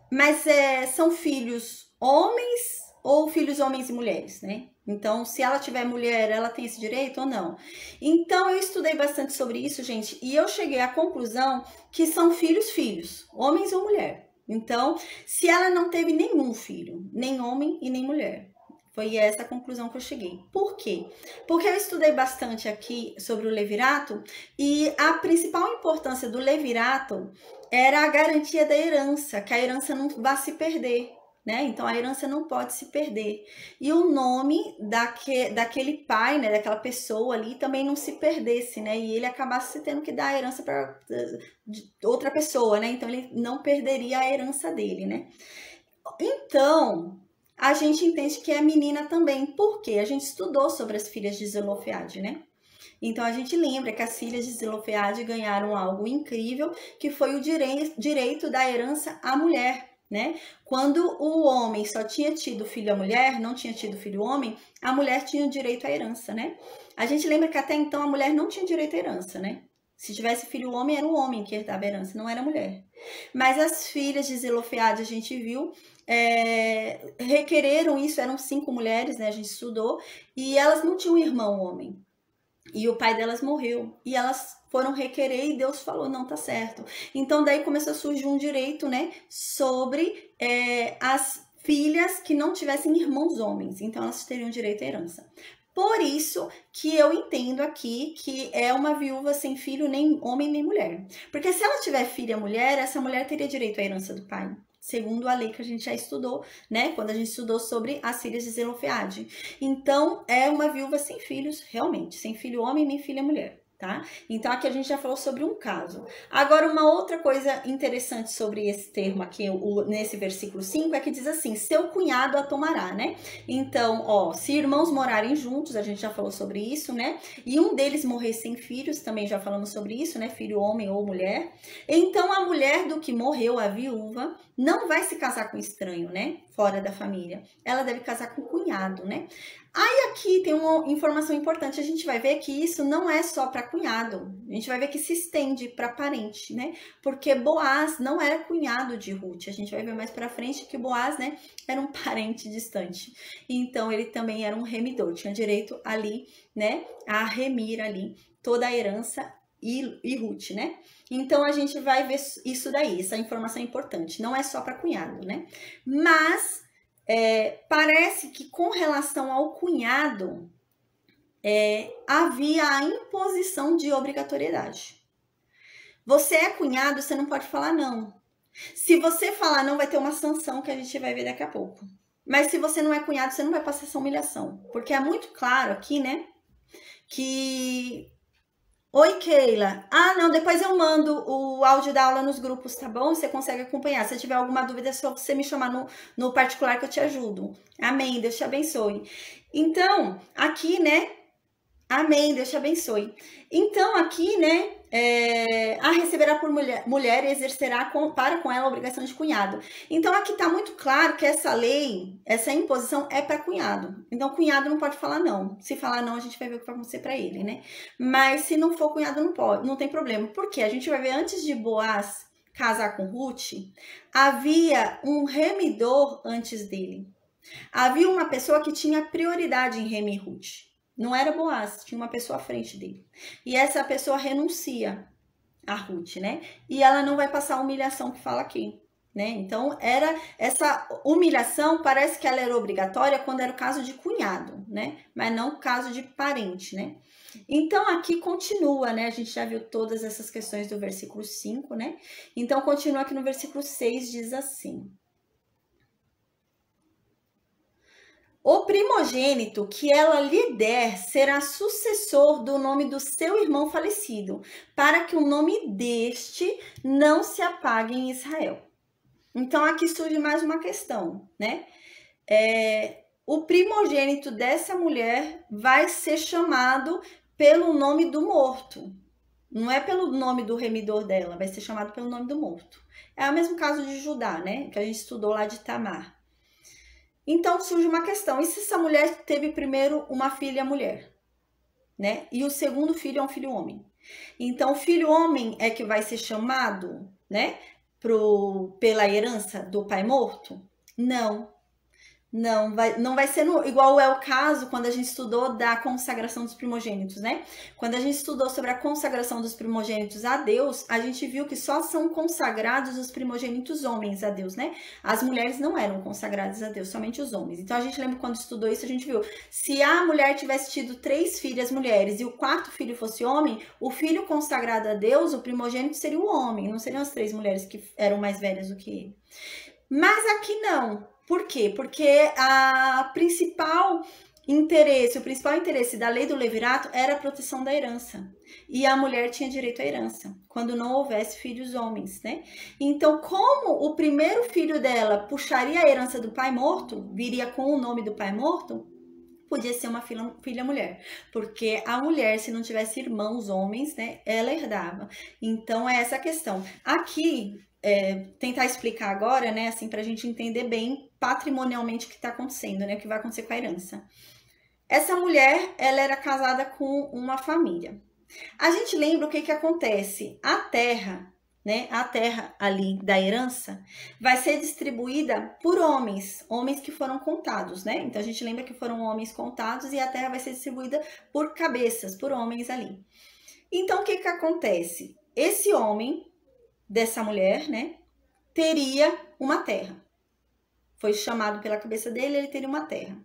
Mas são filhos homens ou filhos homens e mulheres, né? Então, se ela tiver mulher, ela tem esse direito ou não? Então, eu estudei bastante sobre isso, gente, e eu cheguei à conclusão que são filhos, homens ou mulher. Então, se ela não teve nenhum filho, nem homem e nem mulher, foi essa a conclusão que eu cheguei. Por quê? Porque eu estudei bastante aqui sobre o levirato e a principal importância do levirato era a garantia da herança, que a herança não vá se perder, né? Então, a herança não pode se perder. E o nome daquele pai, né, daquela pessoa ali, também não se perdesse, né? E ele acabasse tendo que dar a herança para outra pessoa, né? Então, ele não perderia a herança dele, né? Então, a gente entende que é menina também. Por quê? A gente estudou sobre as filhas de Zelofeade, né? Então, a gente lembra que as filhas de Zelofeade ganharam algo incrível, que foi o direito da herança à mulher, né? Quando o homem só tinha tido filho à mulher, não tinha tido filho homem, a mulher tinha o direito à herança, né? A gente lembra que até então a mulher não tinha direito à herança, né? Se tivesse filho homem, era o homem que herdava a herança, não era a mulher. Mas as filhas de Zelofeade, a gente viu, requereram isso, eram 5 mulheres, né? A gente estudou, e elas não tinham irmão homem. E o pai delas morreu. E elas foram requerer e Deus falou, não, tá certo. Então, daí começou a surgir um direito, né, sobre as filhas que não tivessem irmãos homens. Então, elas teriam direito à herança. Por isso que eu entendo aqui que é uma viúva sem filho, nem homem nem mulher. Porque se ela tiver filha mulher, essa mulher teria direito à herança do pai. Segundo a lei que a gente já estudou, né? Quando a gente estudou sobre as filhas de Zelofeade. Então, é uma viúva sem filhos, realmente. Sem filho homem nem filha mulher, tá? Então, aqui a gente já falou sobre um caso. Agora, uma outra coisa interessante sobre esse termo aqui, nesse versículo 5, é que diz assim, seu cunhado a tomará, né? Então, ó, se irmãos morarem juntos, a gente já falou sobre isso, né? E um deles morrer sem filhos, também já falamos sobre isso, né? Filho homem ou mulher. Então, a mulher do que morreu, a viúva, não vai se casar com estranho, né? Fora da família. Ela deve casar com o cunhado, né? Aí aqui tem uma informação importante, a gente vai ver que isso não é só para cunhado, a gente vai ver que se estende para parente, né? Porque Boaz não era cunhado de Ruth, a gente vai ver mais para frente que Boaz, né, era um parente distante. Então ele também era um remidor, tinha direito ali, né, a remir ali toda a herança e Ruth, né? Então a gente vai ver isso daí, essa informação é importante, não é só para cunhado, né? Mas parece que com relação ao cunhado havia a imposição de obrigatoriedade. Você é cunhado, você não pode falar não. Se você falar não, vai ter uma sanção que a gente vai ver daqui a pouco. Mas se você não é cunhado, você não vai passar essa humilhação. Porque é muito claro aqui, né? Que... Oi, Keila. Ah, não, depois eu mando o áudio da aula nos grupos, tá bom? Você consegue acompanhar. Se tiver alguma dúvida, é só você me chamar no particular que eu te ajudo. Amém, Deus te abençoe. Então, aqui, né? Amém, Deus te abençoe. Então, aqui, né? A receberá por mulher e exercerá para com ela a obrigação de cunhado. Então, aqui tá muito claro que essa lei, essa imposição é para cunhado. Então, cunhado não pode falar não. Se falar não, a gente vai ver o que vai acontecer para ele, né? Mas se não for cunhado, não pode, não tem problema. Por quê? A gente vai ver antes de Boaz casar com Ruth, havia um remidor antes dele. Havia uma pessoa que tinha prioridade em remir Ruth. Não era Boaz, tinha uma pessoa à frente dele. E essa pessoa renuncia a Ruth, né? E ela não vai passar a humilhação que fala aqui, né? Então, essa humilhação, parece que ela era obrigatória quando era o caso de cunhado, né? Mas não o caso de parente, né? Então, aqui continua, né? A gente já viu todas essas questões do versículo 5, né? Então, continua aqui no versículo 6, diz assim: o primogênito que ela lhe der será sucessor do nome do seu irmão falecido, para que o nome deste não se apague em Israel. Então, aqui surge mais uma questão, né? O primogênito dessa mulher vai ser chamado pelo nome do morto. Não é pelo nome do remidor dela, vai ser chamado pelo nome do morto. É o mesmo caso de Judá, né? Que a gente estudou lá de Tamar. Então surge uma questão, e se essa mulher teve primeiro uma filha mulher, né? E o segundo filho é um filho homem. Então o filho homem é que vai ser chamado, né? Pela herança do pai morto? Não. Não vai ser igual é o caso quando a gente estudou da consagração dos primogênitos, né? Quando a gente estudou sobre a consagração dos primogênitos a Deus, a gente viu que só são consagrados os primogênitos homens a Deus, né? As mulheres não eram consagradas a Deus, somente os homens. Então a gente lembra quando estudou isso, a gente viu, se a mulher tivesse tido 3 filhas mulheres e o 4º filho fosse homem, o filho consagrado a Deus, o primogênito, seria o homem, não seriam as 3 mulheres que eram mais velhas do que ele. Mas aqui não. Por quê? Porque o principal interesse da lei do levirato era a proteção da herança. E a mulher tinha direito à herança, quando não houvesse filhos homens, né? Então, como o primeiro filho dela puxaria a herança do pai morto, viria com o nome do pai morto, podia ser uma filha mulher. Porque a mulher, se não tivesse irmãos homens, né, ela herdava. Então, é essa a questão. Aqui... tentar explicar agora, né, assim, pra gente entender bem patrimonialmente o que tá acontecendo, né, o que vai acontecer com a herança. Essa mulher, ela era casada com uma família. A gente lembra o que que acontece? A terra, né, a terra ali da herança vai ser distribuída por homens que foram contados, né? Então a gente lembra que foram homens contados e a terra vai ser distribuída por cabeças, por homens ali. Então o que que acontece? Esse homem dessa mulher, né, teria uma terra. Foi chamado pela cabeça dele, ele teria uma terra.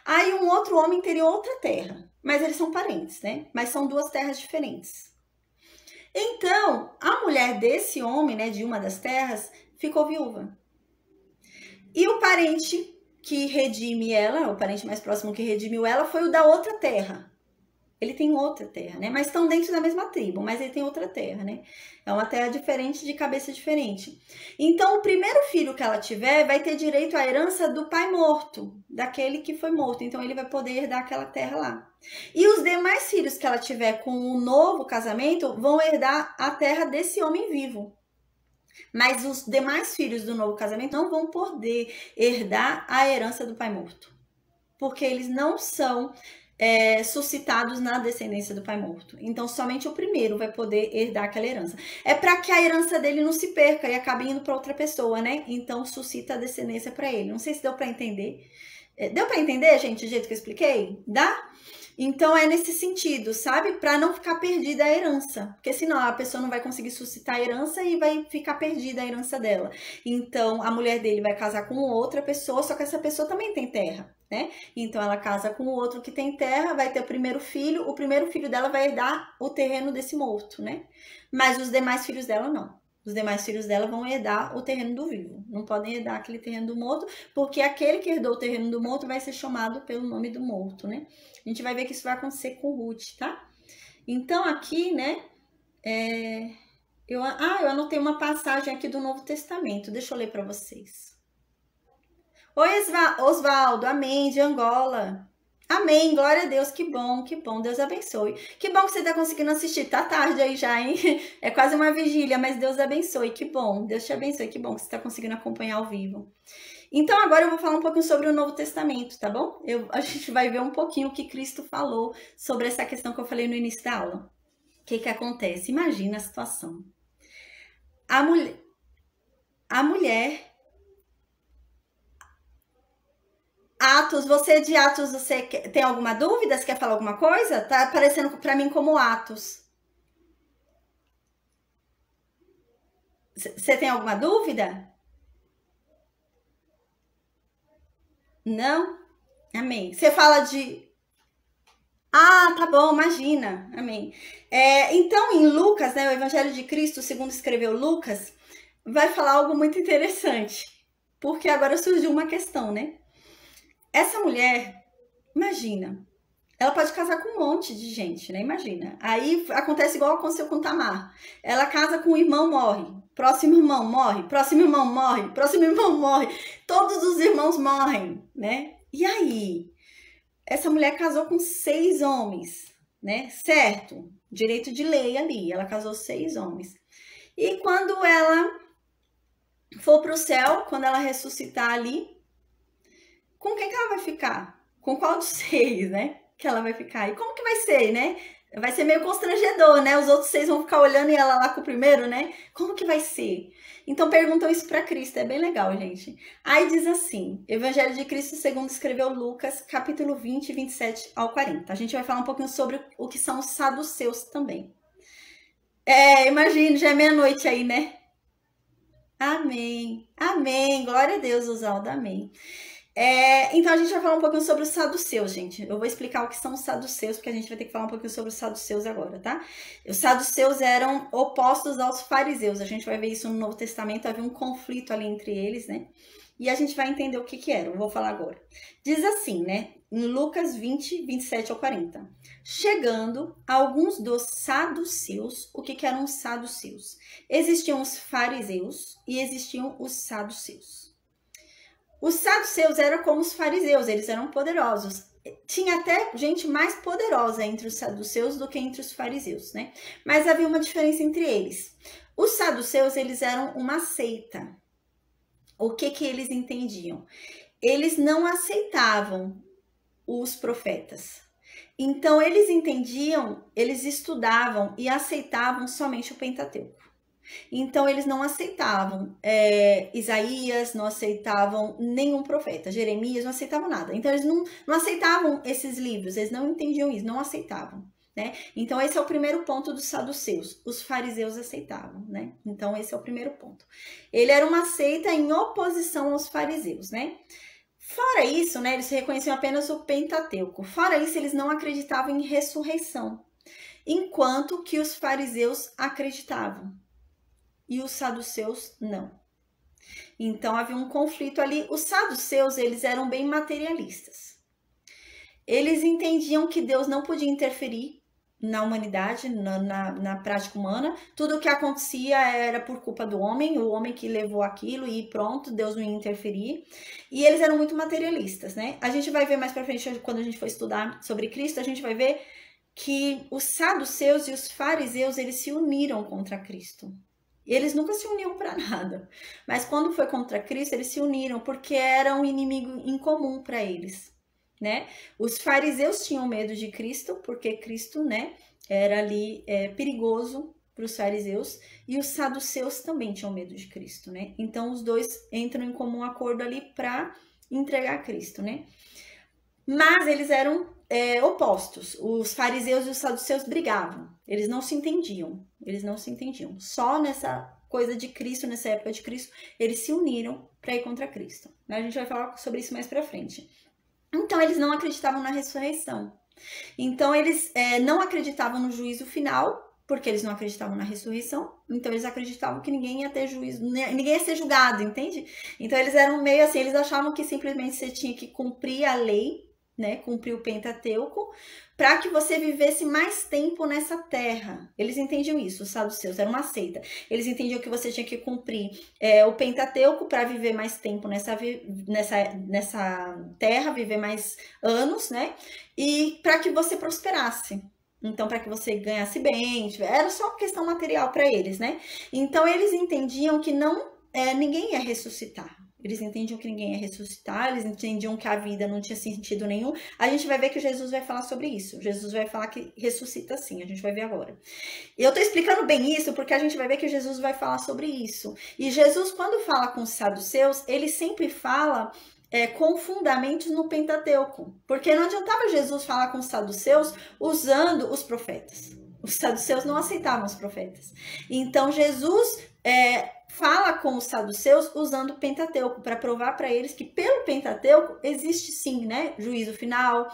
Aí um outro homem teria outra terra, mas eles são parentes, né? Mas são 2 terras diferentes. Então, a mulher desse homem, né, de uma das terras, ficou viúva. E o parente que redime ela, o parente mais próximo que redimiu ela, foi o da outra terra. Ele tem outra terra, né? Mas estão dentro da mesma tribo, mas ele tem outra terra, né? É uma terra diferente, de cabeça diferente. Então, o primeiro filho que ela tiver vai ter direito à herança do pai morto, daquele que foi morto. Então, ele vai poder herdar aquela terra lá. E os demais filhos que ela tiver com o novo casamento vão herdar a terra desse homem vivo. Mas os demais filhos do novo casamento não vão poder herdar a herança do pai morto. Porque eles não são... suscitados na descendência do pai morto. Então, somente o primeiro vai poder herdar aquela herança. É para que a herança dele não se perca e acabe indo para outra pessoa, né? Então, suscita a descendência para ele. Não sei se deu para entender, Deu para entender, gente, do jeito que eu expliquei? Dá? Então é nesse sentido, sabe? Para não ficar perdida a herança, porque senão a pessoa não vai conseguir suscitar a herança e vai ficar perdida a herança dela. Então a mulher dele vai casar com outra pessoa, só que essa pessoa também tem terra, né? Então ela casa com o outro que tem terra, vai ter o primeiro filho dela vai herdar o terreno desse morto, né? Mas os demais filhos dela não. Os demais filhos dela vão herdar o terreno do vivo. Não podem herdar aquele terreno do morto, porque aquele que herdou o terreno do morto vai ser chamado pelo nome do morto, né? A gente vai ver que isso vai acontecer com Ruth, tá? Então, aqui, né? Eu anotei uma passagem aqui do Novo Testamento. Deixa eu ler para vocês. Oi, Osvaldo. Amém, de Angola. Amém, glória a Deus, que bom, Deus abençoe. Que bom que você tá conseguindo assistir, tá tarde aí já, hein? É quase uma vigília, mas Deus abençoe, que bom, Deus te abençoe, que bom que você tá conseguindo acompanhar ao vivo. Então agora eu vou falar um pouquinho sobre o Novo Testamento, tá bom? A gente vai ver um pouquinho o que Cristo falou sobre essa questão que eu falei no início da aula. O que acontece? Imagina a situação. A mulher... Atos, você de Atos, você tem alguma dúvida? Você quer falar alguma coisa? Tá aparecendo para mim como Atos. Você tem alguma dúvida? Não? Amém. Você fala de... Ah, tá bom, imagina. Amém. Então, em Lucas, né, o Evangelho de Cristo, segundo escreveu Lucas, vai falar algo muito interessante. Porque agora surgiu uma questão, né? Essa mulher, imagina, ela pode casar com um monte de gente, né? Imagina. Aí acontece igual aconteceu com Tamar. Ela casa com o irmão, morre. Próximo irmão morre. Próximo irmão morre. Próximo irmão morre. Todos os irmãos morrem, né? E aí? Essa mulher casou com 6 homens, né? Certo. Direito de lei ali. Ela casou 6 homens. E quando ela for para o céu, quando ela ressuscitar ali, com quem que ela vai ficar? Com qual dos 6, né? Que ela vai ficar? E como que vai ser, né? Vai ser meio constrangedor, né? Os outros 6 vão ficar olhando e ela lá com o primeiro, né? Como que vai ser? Então perguntam isso para Cristo, é bem legal, gente. Aí diz assim, Evangelho de Cristo segundo escreveu Lucas, capítulo 20, 27 ao 40. A gente vai falar um pouquinho sobre o que são os saduceus também. Imagina, já é meia-noite aí, né? Amém, amém, glória a Deus, Oswaldo, amém. Então a gente vai falar um pouquinho sobre os saduceus, gente. Eu vou explicar o que são os saduceus, porque a gente vai ter que falar um pouquinho sobre os saduceus agora, tá? Os saduceus eram opostos aos fariseus. A gente vai ver isso no Novo Testamento, havia um conflito ali entre eles, né? E a gente vai entender o que era, eu vou falar agora. Diz assim, né? Em Lucas 20, 27 ao 40. Chegando alguns dos saduceus, o que eram os saduceus? Existiam os fariseus e existiam os saduceus. Os saduceus eram como os fariseus, eles eram poderosos. Tinha até gente mais poderosa entre os saduceus do que entre os fariseus, né? Mas havia uma diferença entre eles. Os saduceus, eles eram uma seita. O que eles entendiam? Eles não aceitavam os profetas. Então, eles entendiam, eles estudavam e aceitavam somente o Pentateuco. Então, eles não aceitavam Isaías, não aceitavam nenhum profeta, Jeremias, não aceitavam nada. Então, eles não aceitavam esses livros, eles não entendiam isso, não aceitavam, né? Então, esse é o primeiro ponto dos saduceus. Os fariseus aceitavam, né? Então, esse é o primeiro ponto. Ele era uma seita em oposição aos fariseus, né? Fora isso, né, eles reconheciam apenas o Pentateuco. Fora isso, eles não acreditavam em ressurreição, enquanto que os fariseus acreditavam. E os saduceus não. Então havia um conflito ali. Os saduceus, eles eram bem materialistas. Eles entendiam que Deus não podia interferir na humanidade, na prática humana. Tudo o que acontecia era por culpa do homem, o homem que levou aquilo e pronto, Deus não ia interferir. E eles eram muito materialistas, né? A gente vai ver mais pra frente, quando a gente for estudar sobre Cristo, a gente vai ver que os saduceus e os fariseus, eles se uniram contra Cristo. Eles nunca se uniam para nada, mas quando foi contra Cristo, eles se uniram porque era um inimigo em comum para eles, né? Os fariseus tinham medo de Cristo, porque Cristo, né, era ali perigoso para os fariseus, e os saduceus também tinham medo de Cristo, né? Então, os dois entram em comum acordo ali para entregar a Cristo, né? Mas eles eram opostos. Os fariseus e os saduceus brigavam. Eles não se entendiam. Só nessa coisa de Cristo, nessa época de Cristo, eles se uniram para ir contra Cristo. A gente vai falar sobre isso mais para frente. Então, eles não acreditavam na ressurreição. Então, eles não acreditavam no juízo final, porque eles não acreditavam na ressurreição. Então, eles acreditavam que ninguém ia ter juízo, ninguém ia ser julgado, entende? Então, eles eram meio assim, eles achavam que simplesmente você tinha que cumprir a lei, né, cumprir o Pentateuco, para que você vivesse mais tempo nessa terra. Eles entendiam isso, os saduceus, era uma seita. Eles entendiam que você tinha que cumprir o Pentateuco para viver mais tempo nessa terra, viver mais anos, né, e para que você prosperasse. Então, para que você ganhasse bem, era só questão material para eles, né? Então, eles entendiam que ninguém ia ressuscitar. Eles entendiam que ninguém ia ressuscitar, eles entendiam que a vida não tinha sentido nenhum. A gente vai ver que Jesus vai falar sobre isso. Jesus vai falar que ressuscita sim, a gente vai ver agora. E eu tô explicando bem isso porque a gente vai ver que Jesus vai falar sobre isso. E Jesus, quando fala com os saduceus, ele sempre fala com fundamentos no Pentateuco. Porque não adiantava Jesus falar com os saduceus usando os profetas. Os saduceus não aceitavam os profetas. Então, Jesus fala com os saduceus usando o Pentateuco, para provar para eles que pelo Pentateuco existe sim, né? Juízo final,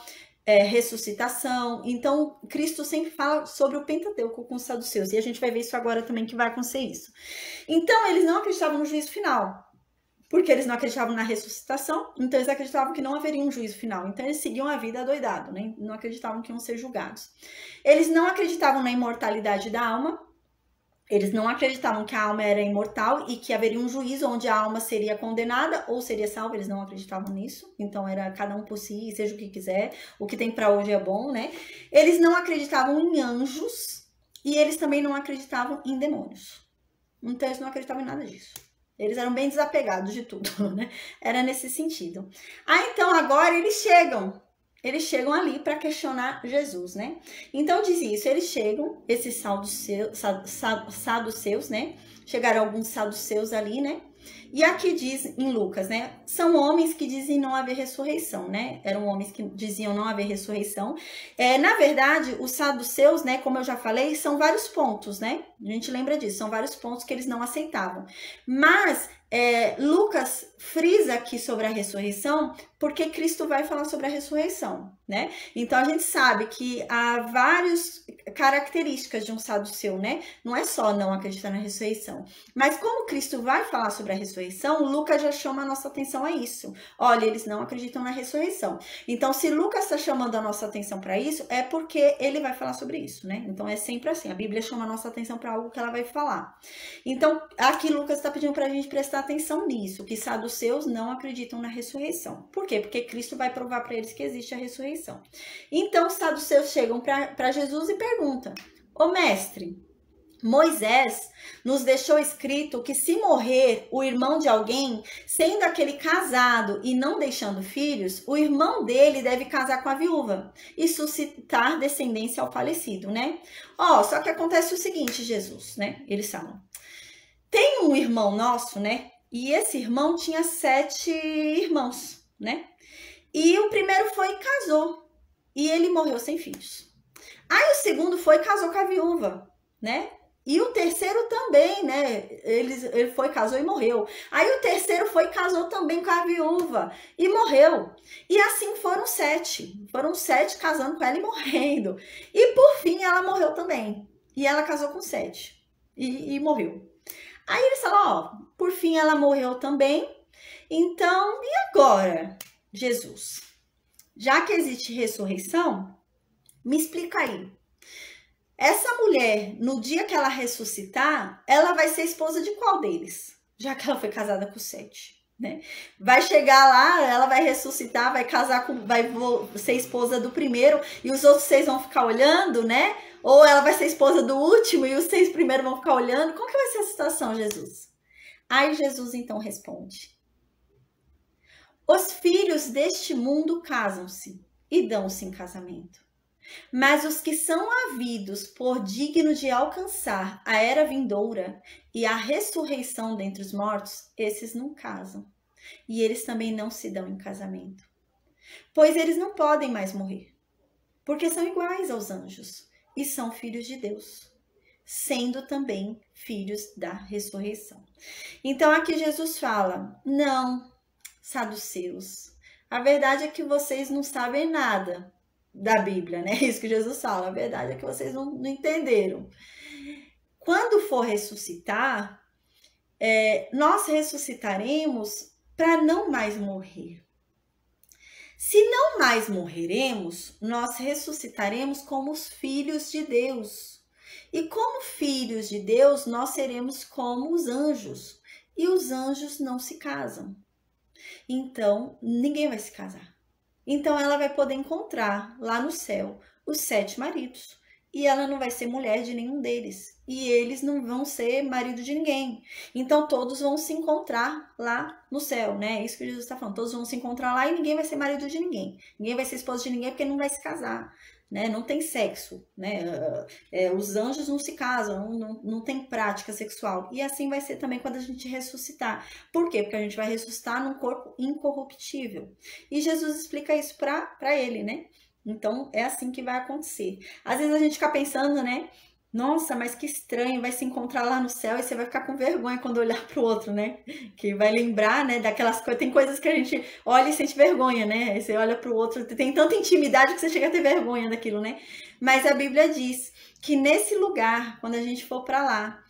ressuscitação. Então, Cristo sempre fala sobre o Pentateuco com os saduceus. E a gente vai ver isso agora também, que vai acontecer isso. Então, eles não acreditavam no juízo final, porque eles não acreditavam na ressuscitação, então eles acreditavam que não haveria um juízo final. Então eles seguiam a vida adoidado, né? Não acreditavam que iam ser julgados. Eles não acreditavam na imortalidade da alma, eles não acreditavam que a alma era imortal e que haveria um juízo onde a alma seria condenada ou seria salva. Eles não acreditavam nisso, então era cada um por si, seja o que quiser, o que tem para hoje é bom, né? Eles não acreditavam em anjos e eles também não acreditavam em demônios. Então eles não acreditavam em nada disso. Eles eram bem desapegados de tudo, né? Era nesse sentido. Então agora eles chegam ali para questionar Jesus, né? Então diz isso, eles chegam, esses saduceus, né? Chegaram alguns saduceus ali, né? E aqui diz em Lucas, né? São homens que dizem não haver ressurreição, né? Eram homens que diziam não haver ressurreição. Na verdade, os saduceus, né? Como eu já falei, são vários pontos, né? A gente lembra disso, são vários pontos que eles não aceitavam. Mas Lucas frisa aqui sobre a ressurreição porque Cristo vai falar sobre a ressurreição, né? Então a gente sabe que há várias características de um saduceu, né? Não é só não acreditar na ressurreição. Mas como Cristo vai falar sobre a ressurreição, Lucas já chama a nossa atenção a isso. Olha, eles não acreditam na ressurreição. Então, se Lucas está chamando a nossa atenção para isso, é porque ele vai falar sobre isso, né? Então é sempre assim. A Bíblia chama a nossa atenção para algo que ela vai falar. Então, aqui Lucas está pedindo para a gente prestar atenção nisso, que saduceus não acreditam na ressurreição. Por quê? Porque Cristo vai provar para eles que existe a ressurreição. Então, os saduceus chegam para Jesus e perguntam: ô mestre, Moisés nos deixou escrito que se morrer o irmão de alguém, sendo aquele casado e não deixando filhos, o irmão dele deve casar com a viúva e suscitar descendência ao falecido, né? Só que acontece o seguinte, Jesus, né? Eles falam: tem um irmão nosso, né? E esse irmão tinha 7 irmãos, né? E o primeiro foi e casou. E ele morreu sem filhos. Aí o segundo foi e casou com a viúva, né? E o terceiro também, né? Ele foi, casou e morreu. Aí o terceiro foi e casou também com a viúva e morreu. E assim foram 7. Foram 7 casando com ela e morrendo. E por fim ela morreu também. E ela casou com 7 e morreu. Aí eles falam, por fim ela morreu também. Então, e agora, Jesus? Já que existe ressurreição, me explica aí. Essa mulher, no dia que ela ressuscitar, ela vai ser esposa de qual deles? Já que ela foi casada com 7, né? Vai chegar lá, ela vai ressuscitar, vai casar com, vai ser esposa do primeiro e os outros 6 vão ficar olhando, né? Ou ela vai ser esposa do último e os 6 primeiros vão ficar olhando. Como que vai ser a situação, Jesus? Aí Jesus então responde: os filhos deste mundo casam-se e dão-se em casamento. Mas os que são havidos por dignos de alcançar a era vindoura e a ressurreição dentre os mortos, esses não casam. e eles também não se dão em casamento, pois eles não podem mais morrer, porque são iguais aos anjos e são filhos de Deus, sendo também filhos da ressurreição. Então aqui Jesus fala: não, saduceus, a verdade é que vocês não sabem nada da Bíblia, né? Isso que Jesus fala, a verdade é que vocês não entenderam. Quando for ressuscitar, nós ressuscitaremos para não mais morrer. Se não mais morreremos, nós ressuscitaremos como os filhos de Deus. E como filhos de Deus, nós seremos como os anjos. E os anjos não se casam. Então, ninguém vai se casar. Então, ela vai poder encontrar lá no céu os 7 maridos. E ela não vai ser mulher de nenhum deles. E eles não vão ser marido de ninguém. Então, todos vão se encontrar lá no céu, né? É isso que Jesus está falando. Todos vão se encontrar lá e ninguém vai ser marido de ninguém. Ninguém vai ser esposa de ninguém porque não vai se casar, né? Não tem sexo, né? Os anjos não se casam, não tem prática sexual. E assim vai ser também quando a gente ressuscitar. Por quê? Porque a gente vai ressuscitar num corpo incorruptível. E Jesus explica isso para ele, né? Então, é assim que vai acontecer. Às vezes a gente fica pensando, né? Nossa, mas que estranho, vai se encontrar lá no céu e você vai ficar com vergonha quando olhar pro outro, né? Que vai lembrar, né, daquelas coisas. Tem coisas que a gente olha e sente vergonha, né? Aí você olha pro outro, tem tanta intimidade que você chega a ter vergonha daquilo, né? Mas a Bíblia diz que nesse lugar, quando a gente for para lá,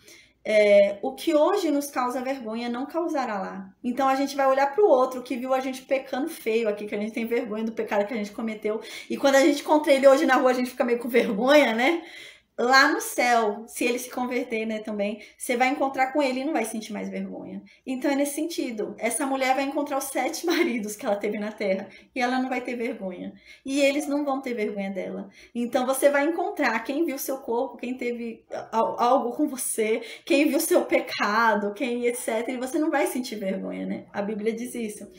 o que hoje nos causa vergonha não causará lá. Então a gente vai olhar para o outro que viu a gente pecando feio aqui, que a gente tem vergonha do pecado que a gente cometeu. E quando a gente encontra ele hoje na rua, a gente fica meio com vergonha, né? Lá no céu, se ele se converter, né, também, você vai encontrar com ele e não vai sentir mais vergonha. Então é nesse sentido. Essa mulher vai encontrar os 7 maridos que ela teve na terra e ela não vai ter vergonha. E eles não vão ter vergonha dela. Então você vai encontrar quem viu seu corpo, quem teve algo com você, quem viu seu pecado, quem etc. E você não vai sentir vergonha, né? A Bíblia diz isso.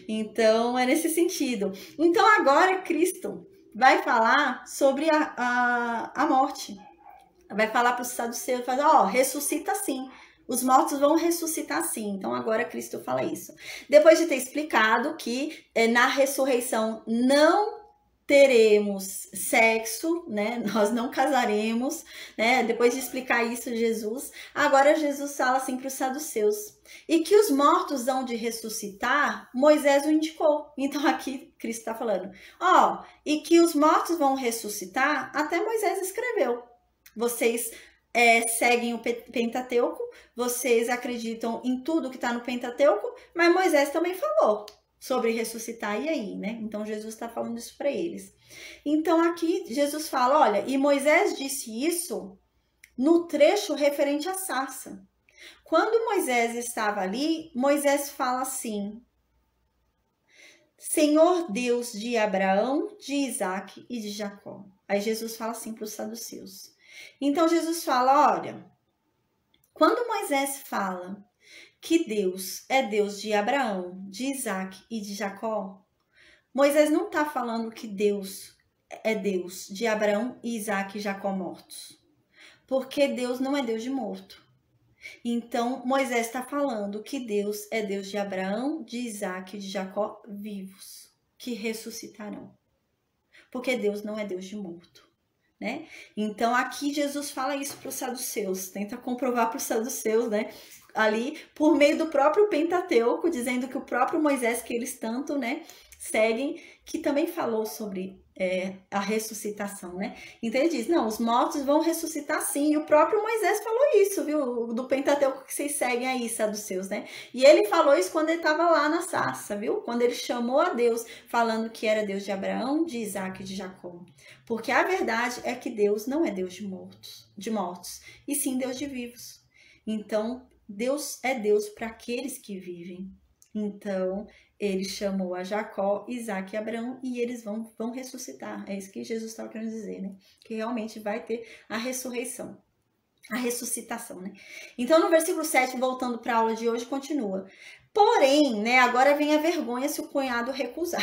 Então é nesse sentido. Então agora Cristo vai falar sobre a morte. Vai falar para os saduceus, ressuscita sim. Os mortos vão ressuscitar sim. Então agora Cristo fala isso. Depois de ter explicado que na ressurreição não teremos sexo, né? Nós não casaremos, né? Depois de explicar isso, agora Jesus fala assim para os saduceus. E que os mortos hão de ressuscitar, Moisés o indicou. Então aqui Cristo está falando, e que os mortos vão ressuscitar, até Moisés escreveu. Vocês seguem o Pentateuco, vocês acreditam em tudo que está no Pentateuco, mas Moisés também falou sobre ressuscitar, e aí, né? Então Jesus está falando isso para eles. Então aqui Jesus fala, olha, e Moisés disse isso no trecho referente à sarça. Quando Moisés estava ali, Moisés fala assim: Senhor Deus de Abraão, de Isaac e de Jacó. Aí Jesus fala assim para os saduceus. Então Jesus fala, olha, quando Moisés fala que Deus é Deus de Abraão, de Isaac e de Jacó, Moisés não está falando que Deus é Deus de Abraão, Isaac e Jacó mortos. Porque Deus não é Deus de morto. Então, Moisés está falando que Deus é Deus de Abraão, de Isaac e de Jacó vivos, que ressuscitarão. Porque Deus não é Deus de morto, né? Então, aqui Jesus fala isso para os saduceus, tenta comprovar para os saduceus, né? Ali, por meio do próprio Pentateuco, dizendo que o próprio Moisés, que eles tanto, né, seguem, que também falou sobre a ressuscitação, né? Então ele diz, não, os mortos vão ressuscitar sim, e o próprio Moisés falou isso, viu? Do Pentateuco que vocês seguem aí, saduceus, né? E ele falou isso quando ele estava lá na sarça, viu? Quando ele chamou a Deus, falando que era Deus de Abraão, de Isaac e de Jacó. Porque a verdade é que Deus não é Deus de mortos, e sim Deus de vivos. Então, Deus é Deus para aqueles que vivem. Então, ele chamou a Jacó, Isaac e Abraão e eles vão ressuscitar. É isso que Jesus estava querendo dizer, né? Que realmente vai ter a ressurreição, a ressuscitação, né? Então, no versículo 7, voltando para a aula de hoje, continua. Porém, né, agora vem a vergonha se o cunhado recusar.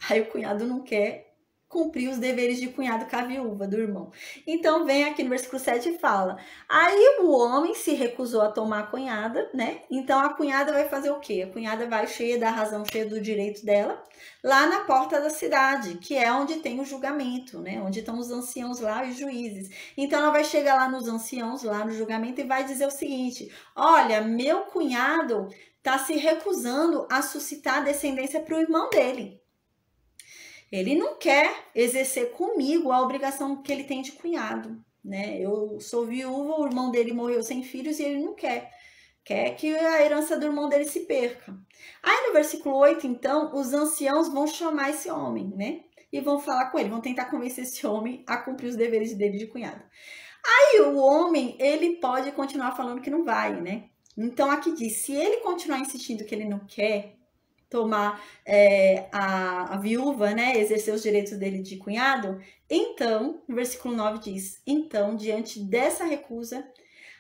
Aí o cunhado não quer cumprir os deveres de cunhado com a viúva do irmão. Então vem aqui no versículo 7 e fala: aí o homem se recusou a tomar a cunhada, né? Então a cunhada vai fazer o quê? A cunhada vai cheia da razão, cheia do direito dela, lá na porta da cidade, que é onde tem o julgamento, né? Onde estão os anciãos lá, os juízes. Então ela vai chegar lá nos anciãos, lá no julgamento, e vai dizer o seguinte: olha, meu cunhado está se recusando a suscitar descendência para o irmão dele. Ele não quer exercer comigo a obrigação que ele tem de cunhado, né? Eu sou viúva, o irmão dele morreu sem filhos e ele não quer. Quer que a herança do irmão dele se perca. Aí no versículo 8, então, os anciãos vão chamar esse homem, né? E vão falar com ele, vão tentar convencer esse homem a cumprir os deveres dele de cunhado. Aí o homem, ele pode continuar falando que não vai, né? Então aqui diz, se ele continuar insistindo que ele não quer tomar a viúva, né, exercer os direitos dele de cunhado, então, no versículo 9 diz, então, diante dessa recusa,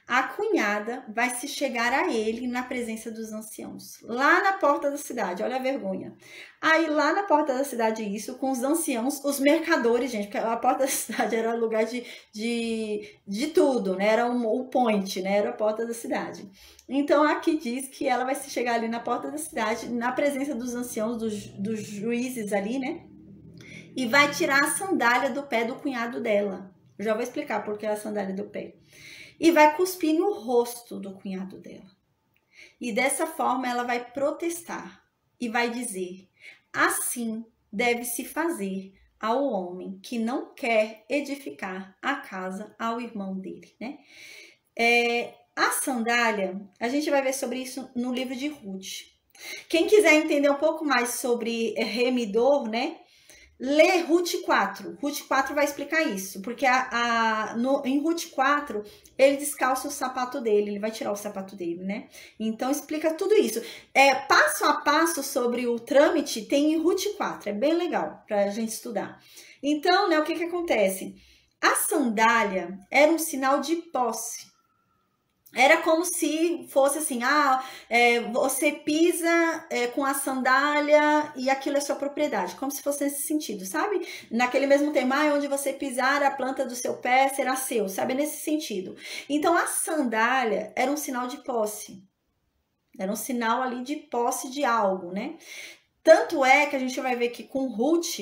a cunhada vai se chegar a ele na presença dos anciãos, lá na porta da cidade, olha a vergonha. Aí lá na porta da cidade, isso, com os anciãos, os mercadores, gente, porque a porta da cidade era lugar de tudo, né, era o point, né, era a porta da cidade. Então aqui diz que ela vai se chegar ali na porta da cidade, na presença dos anciãos, dos juízes ali, né, e vai tirar a sandália do pé do cunhado dela. Eu já vou explicar por que a sandália do pé. E vai cuspir no rosto do cunhado dela. E dessa forma ela vai protestar e vai dizer: assim deve-se fazer ao homem que não quer edificar a casa ao irmão dele, né? A sandália, a gente vai ver sobre isso no livro de Ruth. Quem quiser entender um pouco mais sobre remidor, né? Lê Ruth 4. Ruth 4 vai explicar isso, porque em Ruth 4 ele descalça o sapato dele, ele vai tirar o sapato dele, né? Então explica tudo isso. Passo a passo sobre o trâmite tem em Ruth 4, é bem legal para a gente estudar. Então, né, o que acontece? A sandália era um sinal de posse. Era como se fosse assim, você pisa com a sandália e aquilo é sua propriedade, como se fosse nesse sentido, sabe? Naquele mesmo tema, onde você pisar, a planta do seu pé será seu, sabe? Nesse sentido. Então, a sandália era um sinal de posse, era um sinal ali de posse de algo, né? Tanto é que a gente vai ver que com Ruth,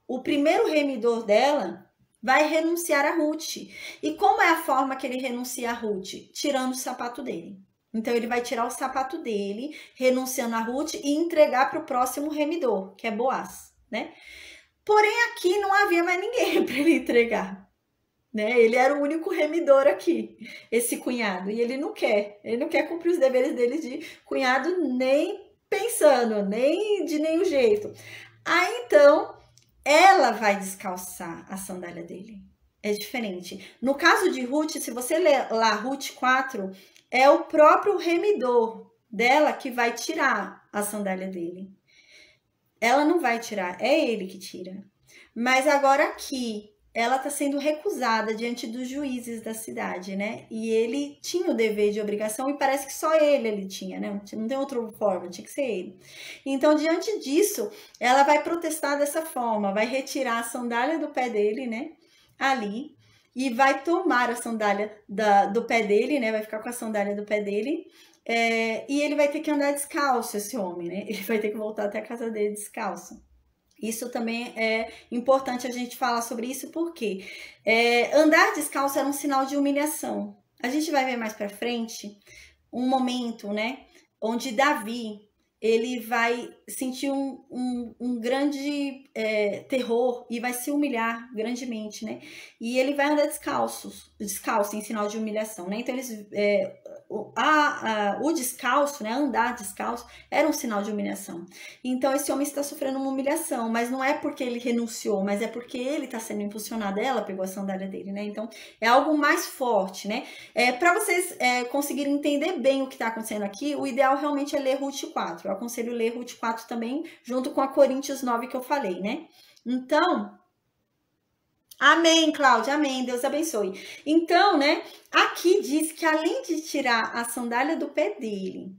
o primeiro remidor dela vai renunciar a Ruth. E como é a forma que ele renuncia a Ruth? Tirando o sapato dele. Então, ele vai tirar o sapato dele, renunciando a Ruth e entregar para o próximo remidor, que é Boaz, né? Porém, aqui não havia mais ninguém para ele entregar, né? Ele era o único remidor aqui, esse cunhado. E ele não quer cumprir os deveres dele de cunhado nem pensando, nem de nenhum jeito. Aí, então, ela vai descalçar a sandália dele. É diferente. No caso de Ruth, se você ler lá Ruth 4, é o próprio remidor dela que vai tirar a sandália dele. Ela não vai tirar, é ele que tira. Mas agora aqui, ela está sendo recusada diante dos juízes da cidade, né? E ele tinha o dever de obrigação e parece que só ele tinha, né? Não tem outra forma, tinha que ser ele. Então, diante disso, ela vai protestar dessa forma, vai retirar a sandália do pé dele, né? Ali, e vai tomar a sandália do pé dele, né? Vai ficar com a sandália do pé dele. E ele vai ter que andar descalço, esse homem, né? Ele vai ter que voltar até a casa dele descalço. Isso também é importante a gente falar sobre isso, porque andar descalço era um sinal de humilhação. A gente vai ver mais para frente um momento, né, onde Davi, ele vai sentir um grande terror e vai se humilhar grandemente, né? E ele vai andar descalço em sinal de humilhação, né? Então, o descalço, né, andar descalço, era um sinal de humilhação. Então, esse homem está sofrendo uma humilhação, mas não é porque ele renunciou, mas é porque ele está sendo impulsionado. Ela pegou a sandália dele, né? Então, é algo mais forte, né? Para vocês conseguirem entender bem o que está acontecendo aqui, o ideal realmente é ler Ruth 4. Eu aconselho ler Ruth 4 também, junto com a Coríntios 9 que eu falei, né? Então, amém, Cláudia, amém, Deus abençoe. Então, né, aqui diz que além de tirar a sandália do pé dele,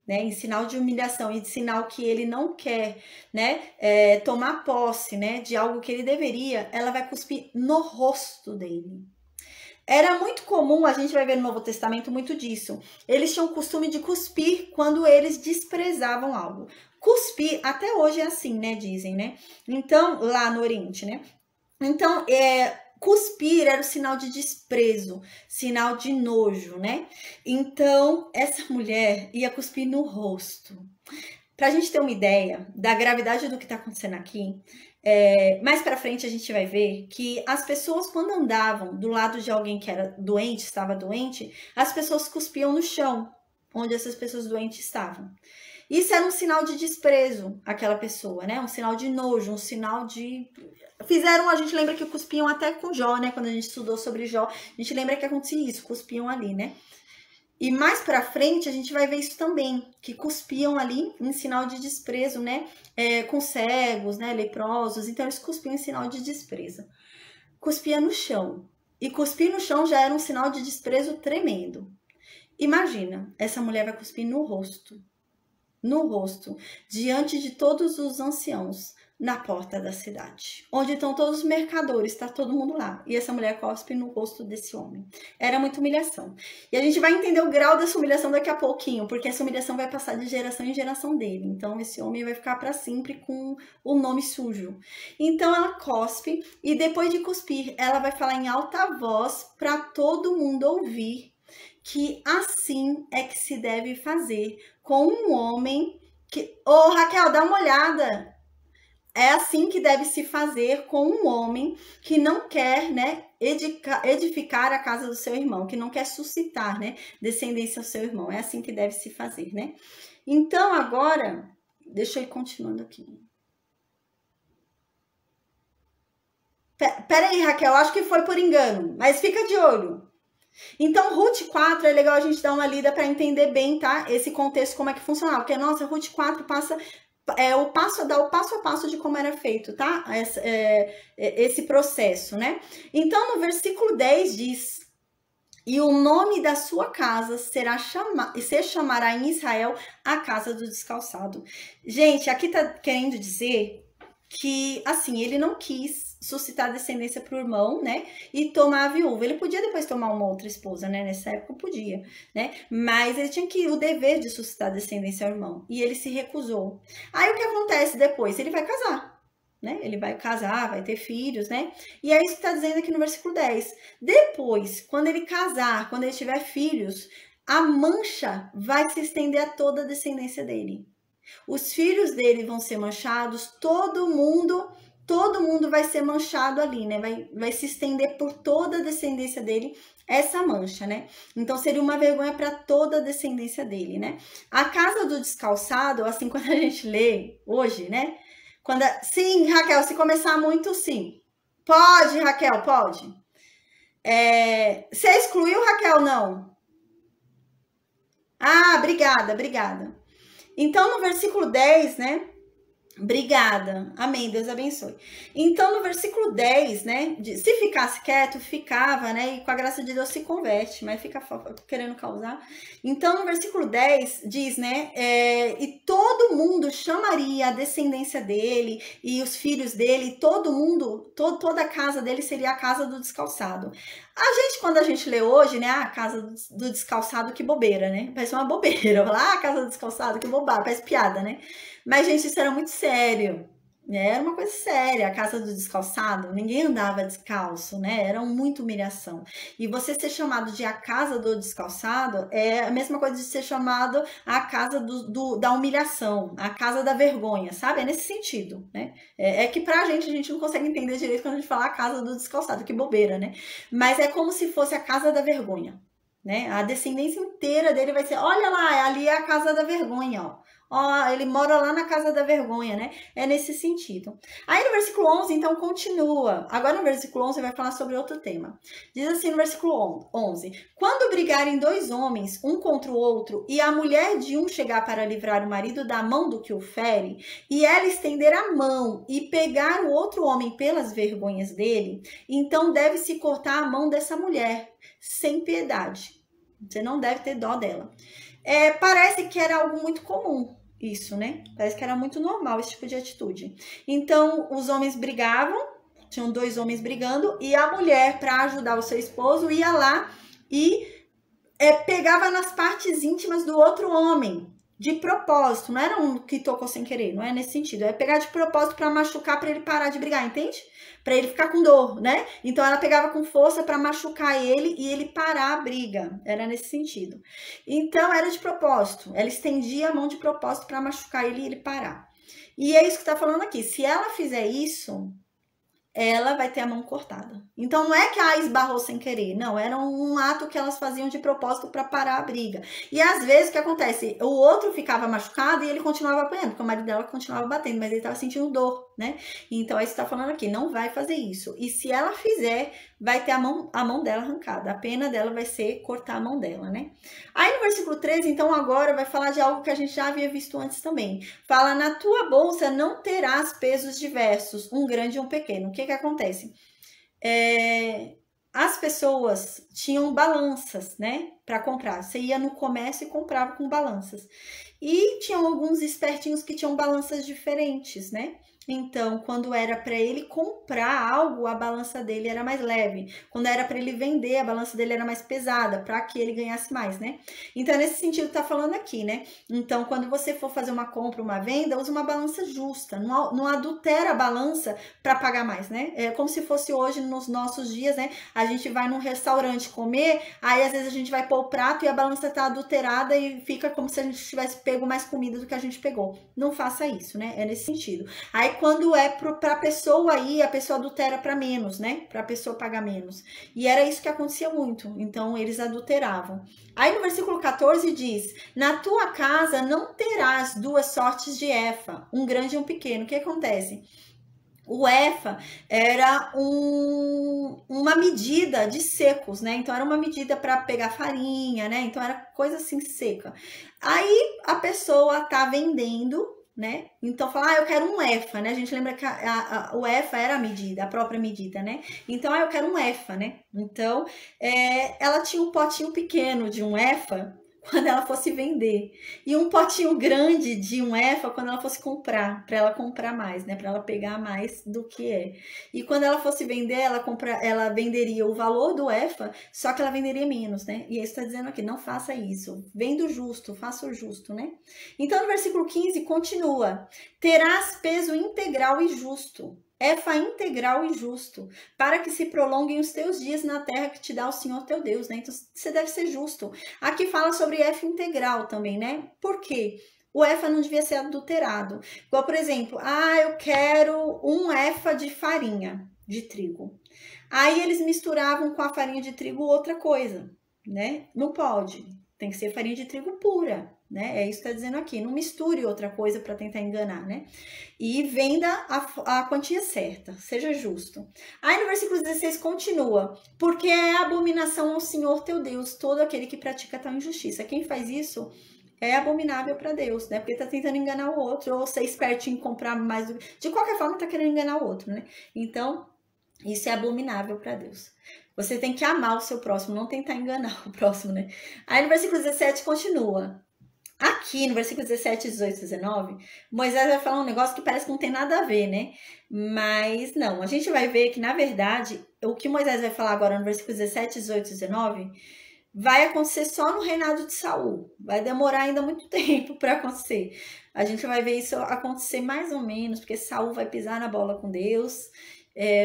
né, em sinal de humilhação e de sinal que ele não quer, né, tomar posse, né, de algo que ele deveria, ela vai cuspir no rosto dele. Era muito comum, a gente vai ver no Novo Testamento muito disso. Eles tinham o costume de cuspir quando eles desprezavam algo. Cuspir, até hoje é assim, né, dizem, né? Então, lá no Oriente, né? Então, cuspir era o sinal de desprezo, sinal de nojo, né? Então, essa mulher ia cuspir no rosto. Pra gente ter uma ideia da gravidade do que tá acontecendo aqui, mais pra frente a gente vai ver que as pessoas, quando andavam do lado de alguém que era doente, estava doente, as pessoas cuspiam no chão, onde essas pessoas doentes estavam. Isso era um sinal de desprezo àquela pessoa, né? Um sinal de nojo, um sinal de... Fizeram, a gente lembra que cuspiam até com Jó, né? Quando a gente estudou sobre Jó, a gente lembra que acontecia isso, cuspiam ali, né? E mais pra frente a gente vai ver isso também, que cuspiam ali em sinal de desprezo, né? Com cegos, né? Leprosos, então eles cuspiam em sinal de desprezo. Cuspia no chão. E cuspir no chão já era um sinal de desprezo tremendo. Imagina, essa mulher vai cuspir no rosto, diante de todos os anciãos, na porta da cidade, onde estão todos os mercadores, está todo mundo lá. E essa mulher cospe no rosto desse homem. Era muita humilhação. E a gente vai entender o grau dessa humilhação daqui a pouquinho, porque essa humilhação vai passar de geração em geração dele. Então, esse homem vai ficar para sempre com o nome sujo. Então, ela cospe e depois de cuspir, ela vai falar em alta voz para todo mundo ouvir que assim é que se deve fazer com um homem que... Ô, Raquel, dá uma olhada. É assim que deve se fazer com um homem que não quer, né, edificar a casa do seu irmão, que não quer suscitar, né, descendência ao seu irmão. É assim que deve se fazer, né? Então, agora, deixa eu ir continuando aqui. Pera aí, Raquel, acho que foi por engano, mas fica de olho. Então, Ruth 4 é legal a gente dar uma lida para entender bem, tá? Esse contexto, como é que funcionava. Porque, nossa, Ruth 4 passa... o passo a passo de como era feito, tá? Esse processo, né? Então, no versículo 10 diz: e o nome da sua casa se chamará em Israel a casa do descalçado. Gente, aqui tá querendo dizer que, assim, ele não quis suscitar descendência para o irmão, né? E tomar a viúva. Ele podia depois tomar uma outra esposa, né? Nessa época podia, né? Mas ele tinha o dever de suscitar descendência ao irmão. E ele se recusou. Aí o que acontece depois? Ele vai casar, né? Ele vai casar, vai ter filhos, né? E é isso que está dizendo aqui no versículo 10. Depois, quando ele casar, quando ele tiver filhos, a mancha vai se estender a toda a descendência dele. Os filhos dele vão ser manchados, todo mundo vai ser manchado ali, né? Vai se estender por toda a descendência dele essa mancha, né? Então seria uma vergonha para toda a descendência dele, né? A casa do descalçado, assim, quando a gente lê hoje, né? Sim, Raquel, se começar muito, sim. Pode, Raquel, pode. Você excluiu, Raquel, não? Ah, obrigada. Então, no versículo 10, né? Obrigada. Amém. Deus abençoe. Então, no versículo 10, né? Se ficasse quieto, ficava, né? E com a graça de Deus se converte, mas fica querendo causar. Então, no versículo 10 diz, né? E todo mundo chamaria a descendência dele e os filhos dele, todo mundo, toda a casa dele seria a casa do descalçado. Quando a gente lê hoje, né? A casa do descalçado, que bobeira, né? Parece uma bobeira. Falar, a casa do descalçado, que bobagem, parece piada, né? Mas, gente, isso era muito sério, né? Era uma coisa séria. A casa do descalçado, ninguém andava descalço, né? Era muita humilhação. E você ser chamado de a casa do descalçado é a mesma coisa de ser chamado a casa da humilhação, a casa da vergonha, sabe? É nesse sentido, né? Que pra gente, a gente não consegue entender direito quando a gente fala a casa do descalçado, que bobeira, né? Mas é como se fosse a casa da vergonha, né? A descendência inteira dele vai ser, olha lá, ali é a casa da vergonha, ó. Ele mora lá na casa da vergonha, né? É nesse sentido. Aí no versículo 11, então, continua. Agora no versículo 11 vai falar sobre outro tema. Diz assim no versículo 11: quando brigarem dois homens, um contra o outro, e a mulher de um chegar para livrar o marido da mão do que o fere, e ela estender a mão e pegar o outro homem pelas vergonhas dele, então deve-se cortar a mão dessa mulher, sem piedade. Você não deve ter dó dela. parece que era algo muito comum isso, né? Parece que era muito normal esse tipo de atitude. Então, os homens brigavam, tinham 2 homens brigando, e a mulher, para ajudar o seu esposo, ia lá e pegava nas partes íntimas do outro homem, de propósito. Não era um que tocou sem querer, não é nesse sentido. É pegar de propósito para machucar, para ele parar de brigar, entende? Para ele ficar com dor, né? Então ela pegava com força para machucar ele e ele parar a briga. Era nesse sentido. Então era de propósito. Ela estendia a mão de propósito para machucar ele e ele parar. E é isso que está falando aqui. Se ela fizer isso, ela vai ter a mão cortada. Então não é que esbarrou sem querer, não, era um ato que elas faziam de propósito para parar a briga. E às vezes o que acontece? O outro ficava machucado e ele continuava apanhando, porque o marido dela continuava batendo, mas ele estava sentindo dor, né? Então aí está falando aqui, não vai fazer isso. E se ela fizer, vai ter a mão dela arrancada. A pena dela vai ser cortar a mão dela, né? Aí no versículo 13, então agora vai falar de algo que a gente já havia visto antes também. Fala, na tua bolsa não terás pesos diversos, um grande e um pequeno. O que acontece? As pessoas tinham balanças, né, para comprar. Você ia no comércio e comprava com balanças. E tinham alguns espertinhos que tinham balanças diferentes, né? Então, quando era para ele comprar algo, a balança dele era mais leve. Quando era para ele vender, a balança dele era mais pesada, para que ele ganhasse mais, né? Então, nesse sentido, tá falando aqui, né? Então, quando você for fazer uma compra, uma venda, use uma balança justa. Não adultera a balança para pagar mais, né? É como se fosse hoje, nos nossos dias, né? A gente vai num restaurante comer, aí às vezes a gente vai pôr o prato e a balança tá adulterada e fica como se a gente tivesse pego mais comida do que a gente pegou. Não faça isso, né? É nesse sentido. Aí, quando é para a pessoa aí, a pessoa adultera para menos, né? Para a pessoa pagar menos. E era isso que acontecia muito. Então, eles adulteravam. Aí, no versículo 14 diz, na tua casa não terás 2 sortes de efa, um grande e um pequeno. O que acontece? O efa era uma medida de secos, né? Então, era uma medida para pegar farinha, né? Então, era coisa assim seca. Aí, a pessoa tá vendendo, né? Então, fala, eu quero um efa, né? A gente lembra que o efa era a medida, a própria medida, né? Então, eu quero um efa, né? Então, ela tinha um potinho pequeno de um efa quando ela fosse vender. E um potinho grande de um efa quando ela fosse comprar, para ela comprar mais, né? Para ela pegar mais do que é. E quando ela fosse vender, ela venderia o valor do efa, só que ela venderia menos, né? E isso está dizendo aqui, não faça isso. Venda o justo, faça o justo, né? Então, no versículo 15, continua. Terás peso integral e justo. Efa integral e justo, para que se prolonguem os teus dias na terra que te dá o Senhor teu Deus, né? Então, você deve ser justo. Aqui fala sobre efa integral também, né? Por quê? O efa não devia ser adulterado. Igual, por exemplo, eu quero um efa de farinha de trigo. Aí eles misturavam com a farinha de trigo outra coisa, né? Não pode. Tem que ser farinha de trigo pura, né? É isso que está dizendo aqui. Não misture outra coisa para tentar enganar, né? E venda a quantia certa, seja justo. Aí no versículo 16 continua. Porque é abominação ao Senhor teu Deus, todo aquele que pratica tal injustiça. Quem faz isso é abominável para Deus, né? Porque tá tentando enganar o outro, ou ser esperto em comprar mais. De qualquer forma, tá querendo enganar o outro, né? Então, isso é abominável para Deus. Você tem que amar o seu próximo, não tentar enganar o próximo, né? Aí no versículo 17 continua. Aqui no versículo 17, 18 e 19, Moisés vai falar um negócio que parece que não tem nada a ver, né? Mas não, a gente vai ver que, na verdade, o que Moisés vai falar agora no versículo 17, 18 e 19 vai acontecer só no reinado de Saul. Vai demorar ainda muito tempo para acontecer. A gente vai ver isso acontecer mais ou menos, porque Saul vai pisar na bola com Deus.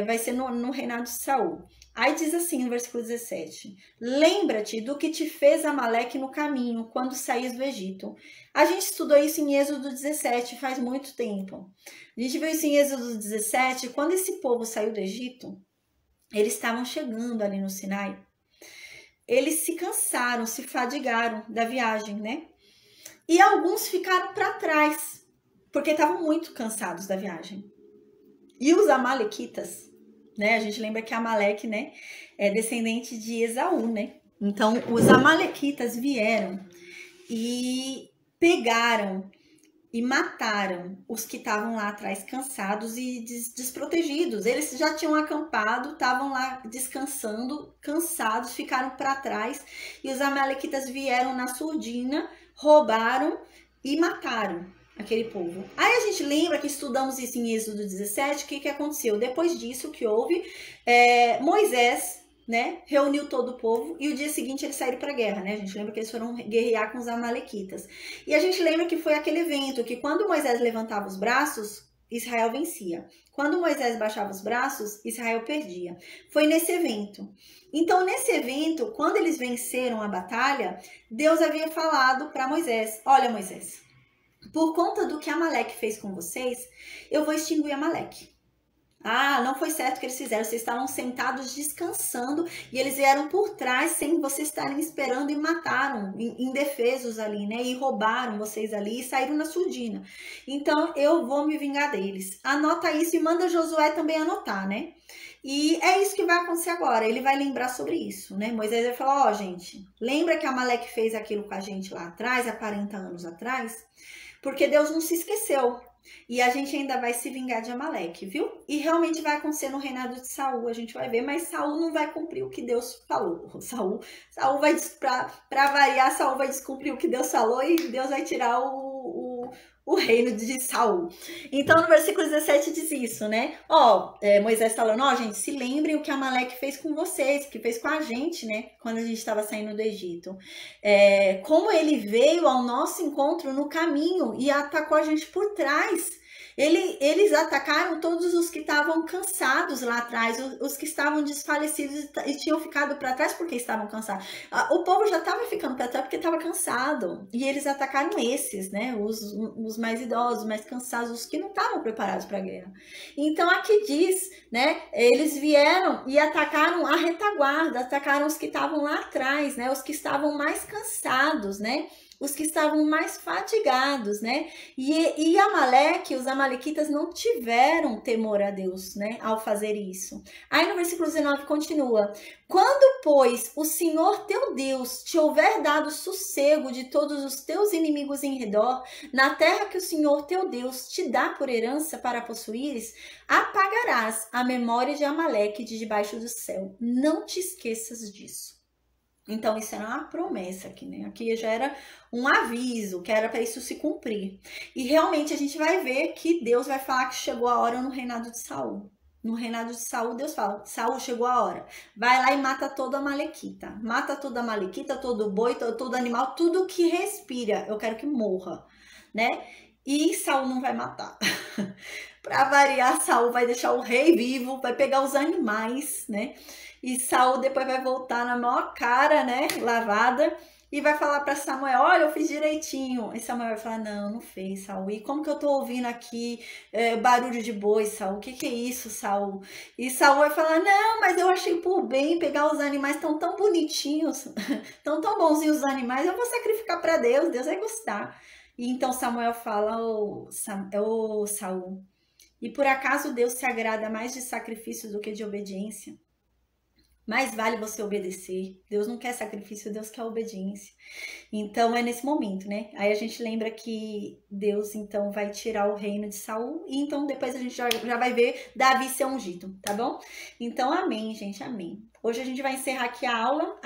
Vai ser no reinado de Saul. Aí diz assim no versículo 17, lembra-te do que te fez Amaleque no caminho, quando saías do Egito. A gente estudou isso em Êxodo 17, faz muito tempo. A gente viu isso em Êxodo 17, quando esse povo saiu do Egito, eles estavam chegando ali no Sinai, eles se cansaram, se fadigaram da viagem, né? E alguns ficaram para trás, porque estavam muito cansados da viagem. E os amalequitas, né? A gente lembra que Amaleque, né, é descendente de Esaú, né? Então, os amalequitas vieram e pegaram e mataram os que estavam lá atrás cansados e desprotegidos. Eles já tinham acampado, estavam lá descansando, cansados, ficaram para trás. E os amalequitas vieram na surdina, roubaram e mataram aquele povo. Aí a gente lembra que estudamos isso em Êxodo 17, o que aconteceu? Depois disso, o que houve? Moisés, né, reuniu todo o povo e o dia seguinte eles saíram para a guerra, né? A gente lembra que eles foram guerrear com os amalequitas. E a gente lembra que foi aquele evento que quando Moisés levantava os braços, Israel vencia. Quando Moisés baixava os braços, Israel perdia. Foi nesse evento. Então, nesse evento, quando eles venceram a batalha, Deus havia falado para Moisés: olha, Moisés, por conta do que Amaleque fez com vocês, eu vou extinguir Amaleque. Ah, não foi certo o que eles fizeram. Vocês estavam sentados descansando e eles vieram por trás sem vocês estarem esperando e mataram, indefesos ali, né? E roubaram vocês ali e saíram na surdina. Então, eu vou me vingar deles. Anota isso e manda Josué também anotar, né? E é isso que vai acontecer agora. Ele vai lembrar sobre isso, né? Moisés vai falar: ó, gente, lembra que Amaleque fez aquilo com a gente lá atrás, há 40 anos atrás? Porque Deus não se esqueceu. E a gente ainda vai se vingar de Amaleque, viu? E realmente vai acontecer no reinado de Saul, a gente vai ver, mas Saul não vai cumprir o que Deus falou. Saul vai, para variar, Saul vai descumprir o que Deus falou e Deus vai tirar o reino de Saul. Então, no versículo 17 diz isso, né? Moisés falando: ó, gente, se lembrem o que Amaleque fez com vocês, que fez com a gente, né? Quando a gente estava saindo do Egito. Como ele veio ao nosso encontro no caminho e atacou a gente por trás. Eles atacaram todos os que estavam cansados lá atrás, os que estavam desfalecidos e tinham ficado para trás porque estavam cansados. O povo já estava ficando para trás porque estava cansado. E eles atacaram esses, né? Os mais idosos, mais cansados, os que não estavam preparados para a guerra. Então aqui diz, né? Eles vieram e atacaram a retaguarda, atacaram os que estavam lá atrás, né? Os que estavam mais cansados, né? Os que estavam mais fatigados, né? E Amaleque, os amalequitas não tiveram temor a Deus, né? Ao fazer isso. Aí no versículo 19 continua: quando, pois, o Senhor teu Deus te houver dado sossego de todos os teus inimigos em redor, na terra que o Senhor teu Deus te dá por herança para possuires, apagarás a memória de Amaleque de debaixo do céu. Não te esqueças disso. Então, isso era uma promessa aqui, né? Aqui já era um aviso, que era para isso se cumprir. E realmente a gente vai ver que Deus vai falar que chegou a hora no reinado de Saul. No reinado de Saul, Deus fala: Saul, chegou a hora. Vai lá e mata toda a malequita. Mata toda a malequita, todo boi, todo animal, tudo que respira. Eu quero que morra, né? E Saul não vai matar. Para variar, Saul vai deixar o rei vivo, vai pegar os animais, né? E Saul depois vai voltar na maior cara, né, lavada, e vai falar para Samuel: olha, eu fiz direitinho. E Samuel vai falar: não fez, Saul. E como que eu tô ouvindo aqui barulho de boi, Saul? O que é isso, Saul? E Saul vai falar: não, mas eu achei por bem pegar os animais tão bonitinhos, tão bonzinhos os animais, eu vou sacrificar para Deus, Deus vai gostar. E então Samuel fala: Saul, e por acaso Deus se agrada mais de sacrifício do que de obediência? Mais vale você obedecer. Deus não quer sacrifício, Deus quer obediência. Então é nesse momento, né? Aí a gente lembra que Deus então vai tirar o reino de Saul. E então depois a gente já vai ver Davi ser ungido, tá bom? Então amém, gente, amém. Hoje a gente vai encerrar aqui a aula.